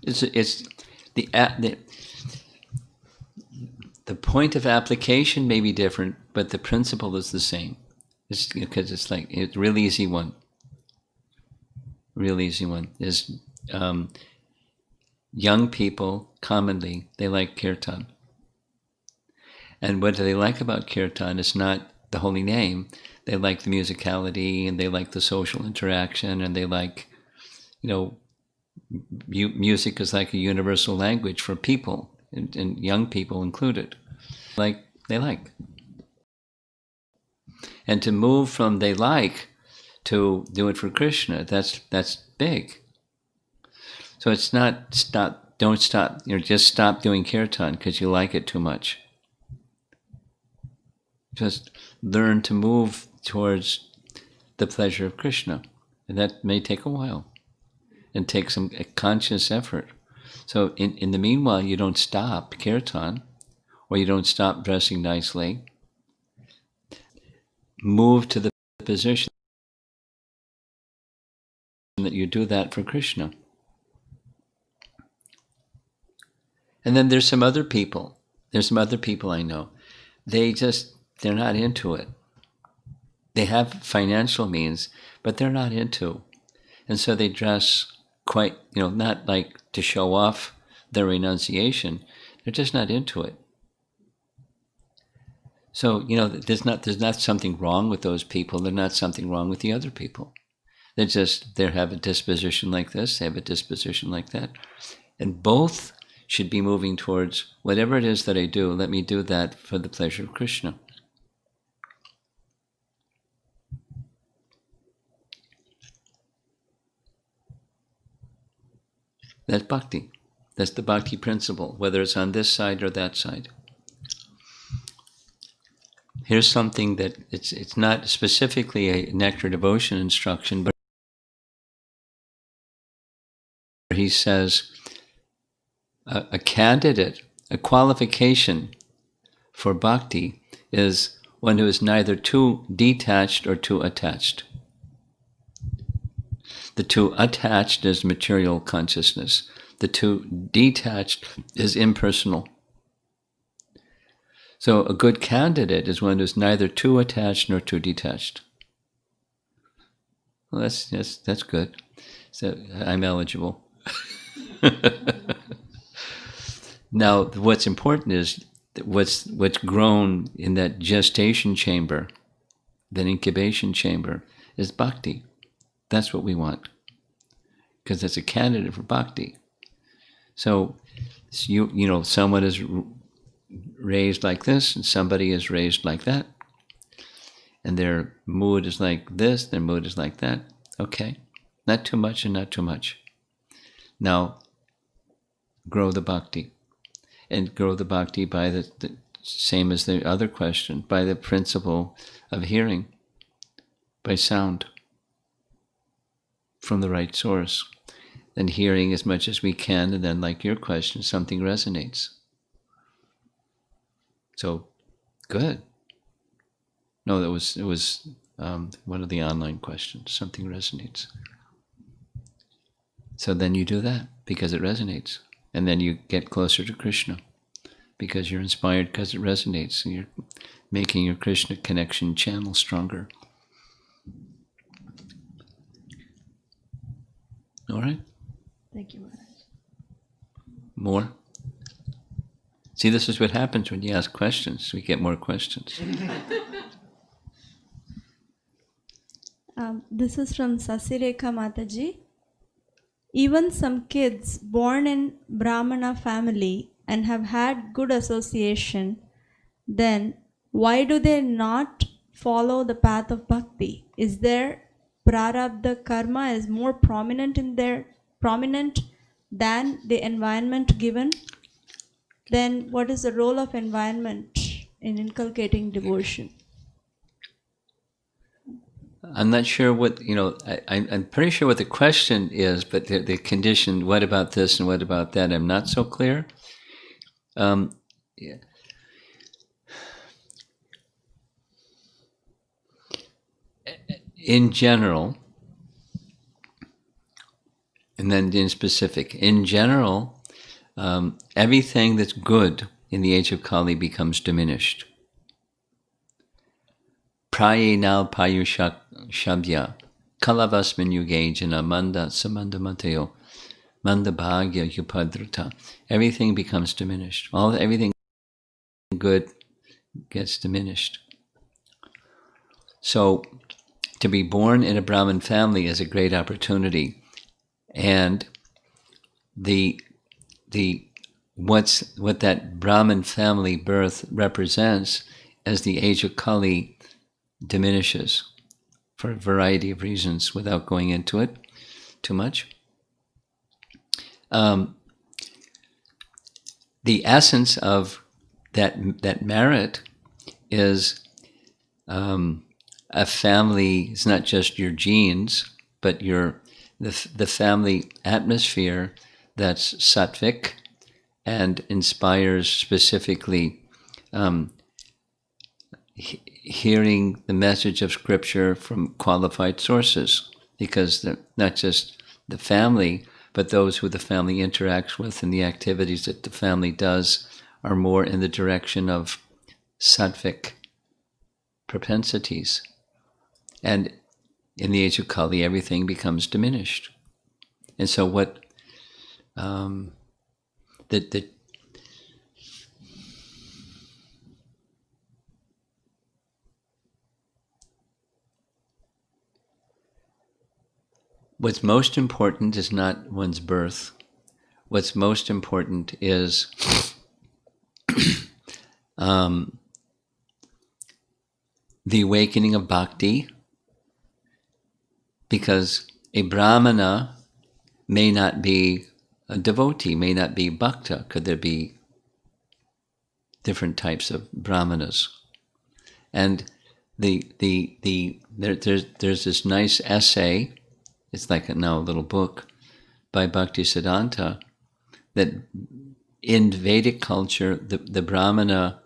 Speaker 1: It's the point of application may be different, but the principle is the same. It's because it's like a real easy one. Real easy one is young people commonly they like kirtan, and what they like about kirtan is not the holy name. They like the musicality, and they like the social interaction, and they like, music is like a universal language for people, and young people included. They like. And to move from they like to do it for Krishna, that's big. So it's not don't stop, just stop doing kirtan because you like it too much. Just learn to move towards the pleasure of Krishna. And that may take a while and take some conscious effort. So in the meanwhile, you don't stop kirtan, or you don't stop dressing nicely. Move to the position that you do that for Krishna. And then there's some other people. There's some other people I know. They're not into it. They have financial means, but they're not into. And so they dress quite, not like to show off their renunciation. They're just not into it. So, there's not something wrong with those people. There's not something wrong with the other people. They have a disposition like this, they have a disposition like that. And both should be moving towards whatever it is that I do, let me do that for the pleasure of Krishna. That's bhakti. That's the bhakti principle, whether it's on this side or that side. Here's something that it's not specifically a nectar devotion instruction, but he says a candidate, a qualification for bhakti is one who is neither too detached or too attached. The too attached is material consciousness. The too detached is impersonal. So a good candidate is one who's neither too attached nor too detached. Well, that's good. So I'm eligible. Now, what's important is that what's grown in that gestation chamber, that incubation chamber, is bhakti. That's what we want, because it's a candidate for bhakti. So someone is raised like this, and somebody is raised like that, and their mood is like this, their mood is like that. Okay, not too much and not too much. Now, grow the bhakti. And grow the bhakti by the same as the other question, by the principle of hearing, by sound from the right source. Then hearing as much as we can, and then, like your question, something resonates. So, good. No, it was one of the online questions. Something resonates. So then you do that because it resonates. And then you get closer to Krishna because you're inspired because it resonates, and you're making your Krishna connection channel stronger. All right?
Speaker 2: Thank you, Maharaj.
Speaker 1: More? See, this is what happens when you ask questions. We get more questions.
Speaker 4: This is from Sasireka Mataji. Even some kids born in Brahmana family and have had good association, then why do they not follow the path of bhakti? Is their prarabdha karma is more prominent than the environment given? Then what is the role of environment in inculcating devotion?
Speaker 1: I'm not sure what, I'm pretty sure what the question is, but the condition, what about this and what about that, I'm not so clear. Yeah. In general, and then in specific, in general, everything that's good in the age of Kali becomes diminished. Prayena payushabhya kalavasmin yuge jana manda samanda mateo manda bhagya upadruta. Everything becomes diminished. Everything good gets diminished. So to be born in a Brahmin family is a great opportunity, and what that Brahmin family birth represents as the age of Kali diminishes for a variety of reasons without going into it too much. The essence of that merit is a family. It's not just your genes, but the family atmosphere that's sattvic and inspires specifically hearing the message of scripture from qualified sources, because not just the family, but those who the family interacts with and the activities that the family does are more in the direction of sattvic propensities. And in the age of Kali, everything becomes diminished. And so what's most important is not one's birth. What's most important is the awakening of bhakti, because a brahmana may not be a devotee, may not be bhakta. Could there be different types of brahmanas? And there's this nice essay, it's like now a little book by Bhaktisiddhanta, that in Vedic culture, the Brahmana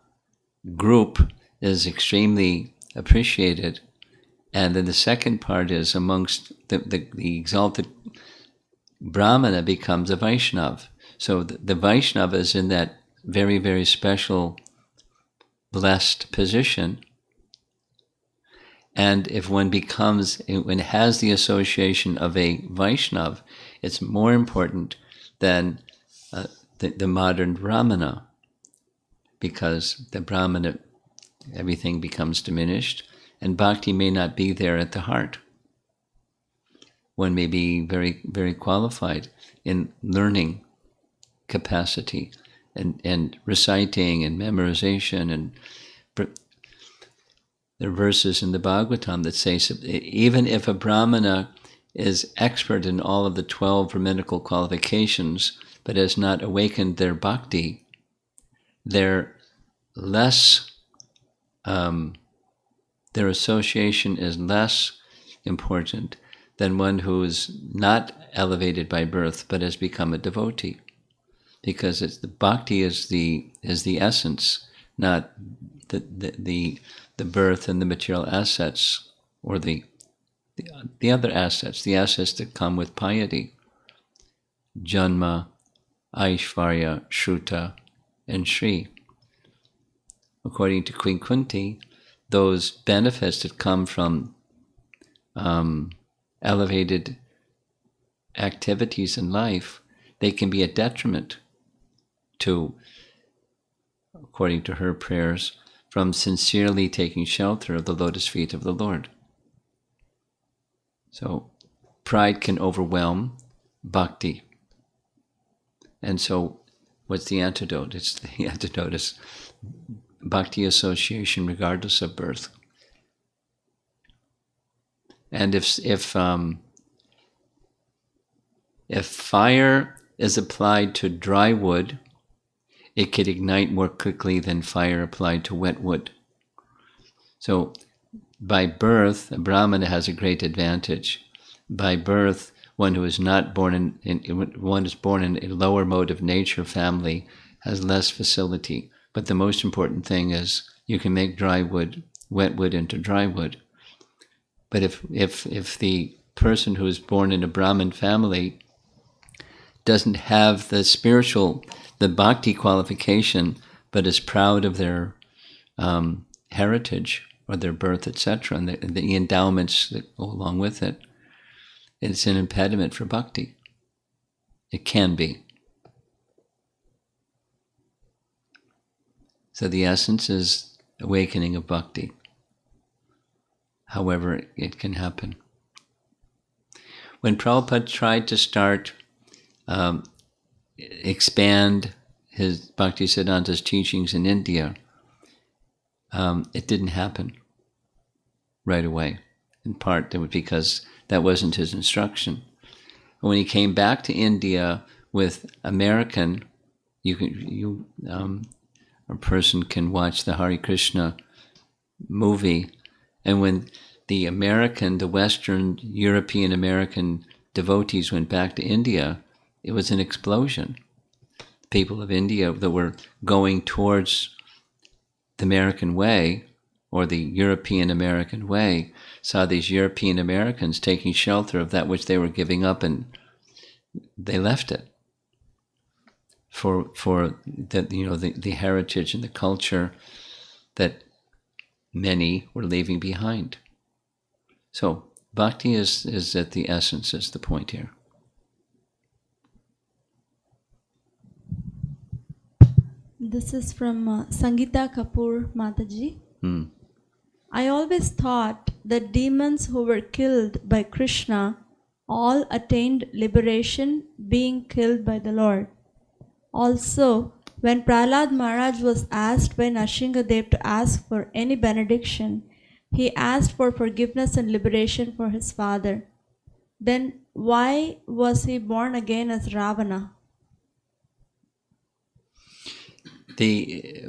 Speaker 1: group is extremely appreciated. And then the second part is amongst the exalted Brahmana becomes a Vaishnava. So the Vaishnava is in that very, very special, blessed position. And if one has the association of a Vaishnava, it's more important than the modern Brahmana, because the Brahmana, everything becomes diminished, and bhakti may not be there at the heart. One may be very, very qualified in learning capacity and reciting and memorization, and there are verses in the Bhagavatam that say even if a Brahmana is expert in all of the 12 Brahminical qualifications but has not awakened their bhakti, their association is less important than one who is not elevated by birth but has become a devotee, because the bhakti is the essence, not the birth and the material assets, or the other assets, the assets that come with piety, janma, aishvarya, shruta, and shri. According to Queen Kunti, those benefits that come from elevated activities in life, they can be a detriment to, according to her prayers, from sincerely taking shelter of the lotus feet of the Lord. So pride can overwhelm bhakti. And so what's the antidote? The antidote is bhakti association regardless of birth. And if fire is applied to dry wood, it could ignite more quickly than fire applied to wet wood. So by birth, a Brahmana has a great advantage. By birth, one who is not born one is born in a lower mode of nature family has less facility. But the most important thing is you can make wet wood into dry wood. But if the person who is born in a Brahmin family doesn't have the bhakti qualification, but is proud of their heritage or their birth, etc., and the endowments that go along with it, it's an impediment for bhakti. It can be. So the essence is awakening of bhakti. However, it can happen. When Prabhupada tried to expand his Bhaktisiddhanta's teachings in India, it didn't happen right away. In part, it was because that wasn't his instruction. When he came back to India with American, a person can watch the Hare Krishna movie, and when the Western European American devotees went back to India, it was an explosion. People of India that were going towards the American way or the European American way saw these European Americans taking shelter of that which they were giving up, and they left it for the heritage and the culture that many were leaving behind. So bhakti is at the essence, is the point here.
Speaker 4: This is from Sangeeta Kapoor Mataji. I always thought that demons who were killed by Krishna all attained liberation being killed by the Lord. Also, when Prahlad Maharaj was asked by Nrsingadev to ask for any benediction, he asked for forgiveness and liberation for his father. Then why was he born again as Ravana?
Speaker 1: He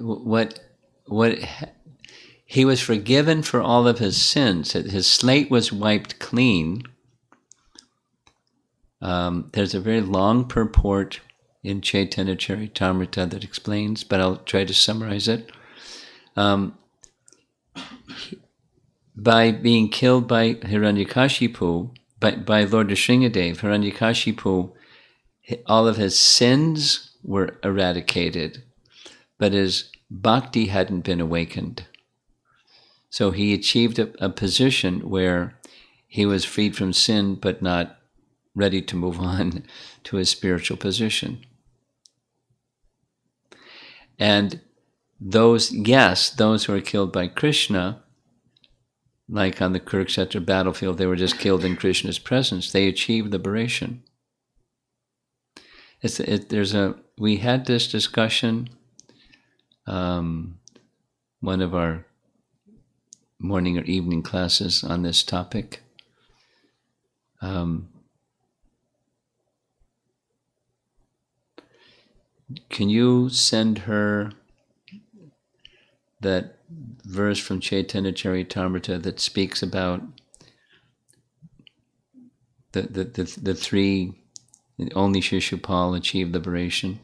Speaker 1: was forgiven for all of his sins. His slate was wiped clean. There's a very long purport in Chaitanya Charitamrita that explains, but I'll try to summarize it. By being killed by Hiranyakashipu, by Lord Nrsingadev, Hiranyakashipu, all of his sins were eradicated, but his bhakti hadn't been awakened. So he achieved a position where he was freed from sin, but not ready to move on to his spiritual position. And those who were killed by Krishna, like on the Kurukshetra battlefield, they were just killed in Krishna's presence. They achieved liberation. We had this discussion, one of our morning or evening classes on this topic. Can you send her that verse from Chaitanya Charitamrita that speaks about the three? Only Shishupal achieved liberation,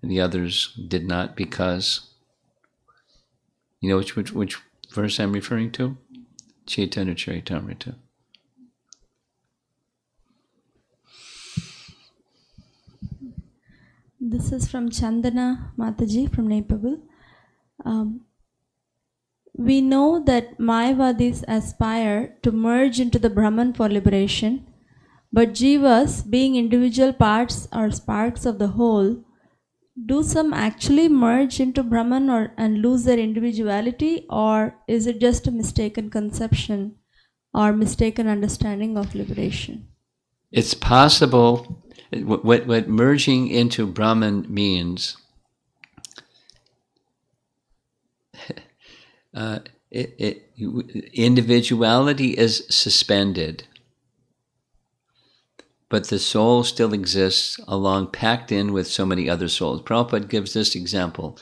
Speaker 1: and the others did not because. You know which verse I'm referring to? Chaitanya Charitamrita.
Speaker 4: This is from Chandana Mataji from Nepal. We know that Mayavadis aspire to merge into the Brahman for liberation, but Jivas, being individual parts or sparks of the whole, do some actually merge into Brahman and lose their individuality, or is it just a mistaken conception or mistaken understanding of liberation?
Speaker 1: It's possible. What merging into Brahman means, individuality is suspended, but the soul still exists along, packed in with so many other souls. Prabhupada gives this example.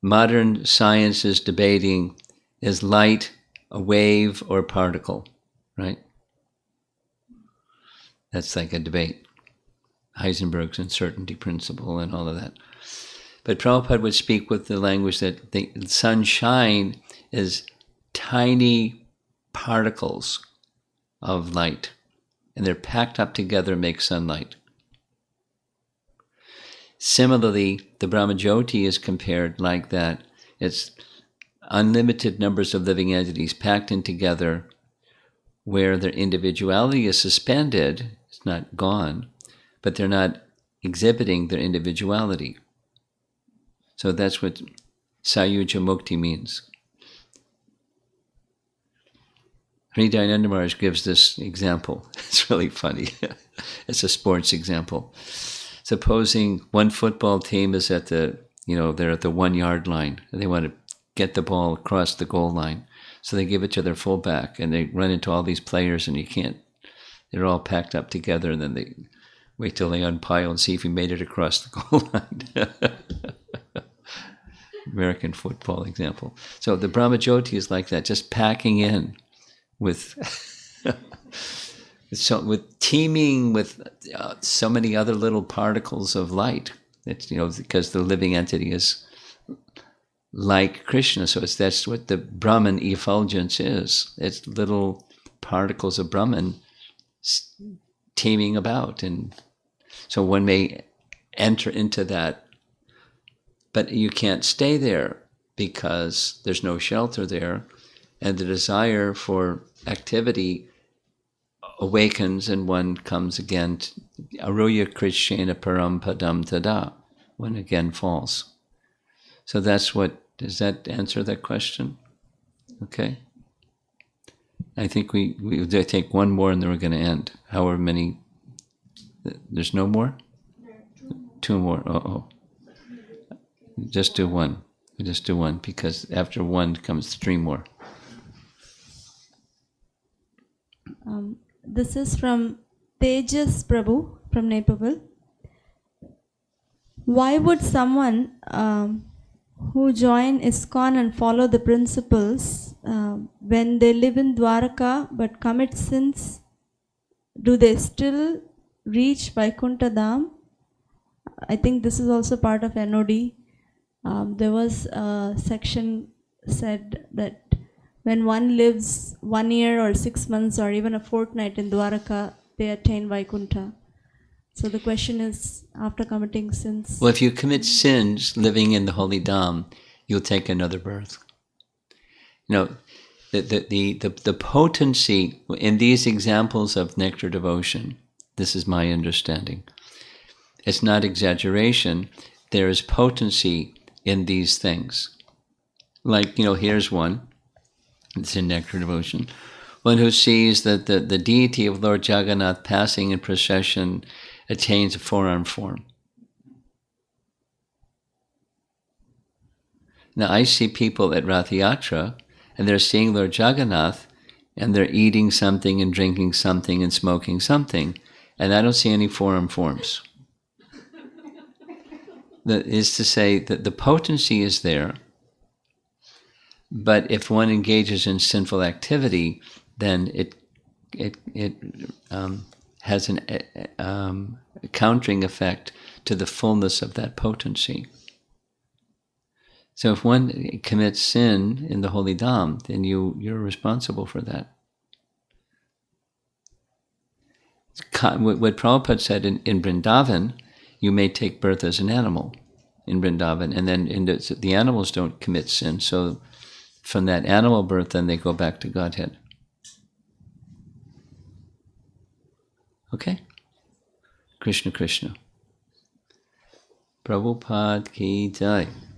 Speaker 1: Modern science is debating, is light a wave or a particle, right? That's like a debate. Heisenberg's uncertainty principle and all of that. But Prabhupada would speak with the language that the sunshine is tiny particles of light, and they're packed up together and make sunlight. Similarly, the Brahmajyoti is compared like that. It's unlimited numbers of living entities packed in together, where their individuality is suspended. It's not gone, but they're not exhibiting their individuality. So that's what Sayuja Mukti means. Hridayananda Maharaj gives this example. It's really funny. It's a sports example. Supposing one football team is at they're at the 1 yard line, and they want to get the ball across the goal line. So they give it to their fullback, and they run into all these players, and they're all packed up together, and then they wait till they unpile and see if he made it across the goal line. American football example. So the Brahmajyoti is like that, just packing in with teeming with so many other little particles of light. It's because the living entity is like Krishna. So that's what the Brahman effulgence is. It's little particles of Brahman teeming about, and so one may enter into that. But you can't stay there because there's no shelter there, and the desire for activity awakens, and one comes again to Aruya Krishna Param Padam Tada, one again falls. So does that answer that question? Okay. I think we'll take one more and then we're going to end. However many, there's no more? Two more. Just do one. We just do one, because after one comes 3 more.
Speaker 4: This is from Tejas Prabhu from Nepal. Why would someone who join ISKCON and follow the principles, when they live in Dwaraka but commit sins, do they still reach Vaikuntha Dham? I think this is also part of NOD. There was a section said that when one lives 1 year or 6 months or even a fortnight in Dwaraka, they attain Vaikuntha. So the question is, after committing sins...
Speaker 1: Well, if you commit sins living in the Holy Dham, you'll take another birth. The potency in these examples of nectar devotion, this is my understanding. It's not exaggeration. There is potency in these things. Like, here's one. It's in nectar devotion. One who sees that the deity of Lord Jagannath passing in procession attains a 4-arm form. Now I see people at Rath Yatra, and they're seeing Lord Jagannath, and they're eating something and drinking something and smoking something, and I don't see any 4-arm forms. That is to say that the potency is there, but if one engages in sinful activity, then it has an countering effect to the fullness of that potency. So if one commits sin in the Holy Dham, then you're responsible for that. What Prabhupada said in Vrindavan, you may take birth as an animal in Vrindavan, and then the animals don't commit sin, so from that animal birth, then they go back to Godhead. Okay? Krishna Krishna. Prabhupada ki jai.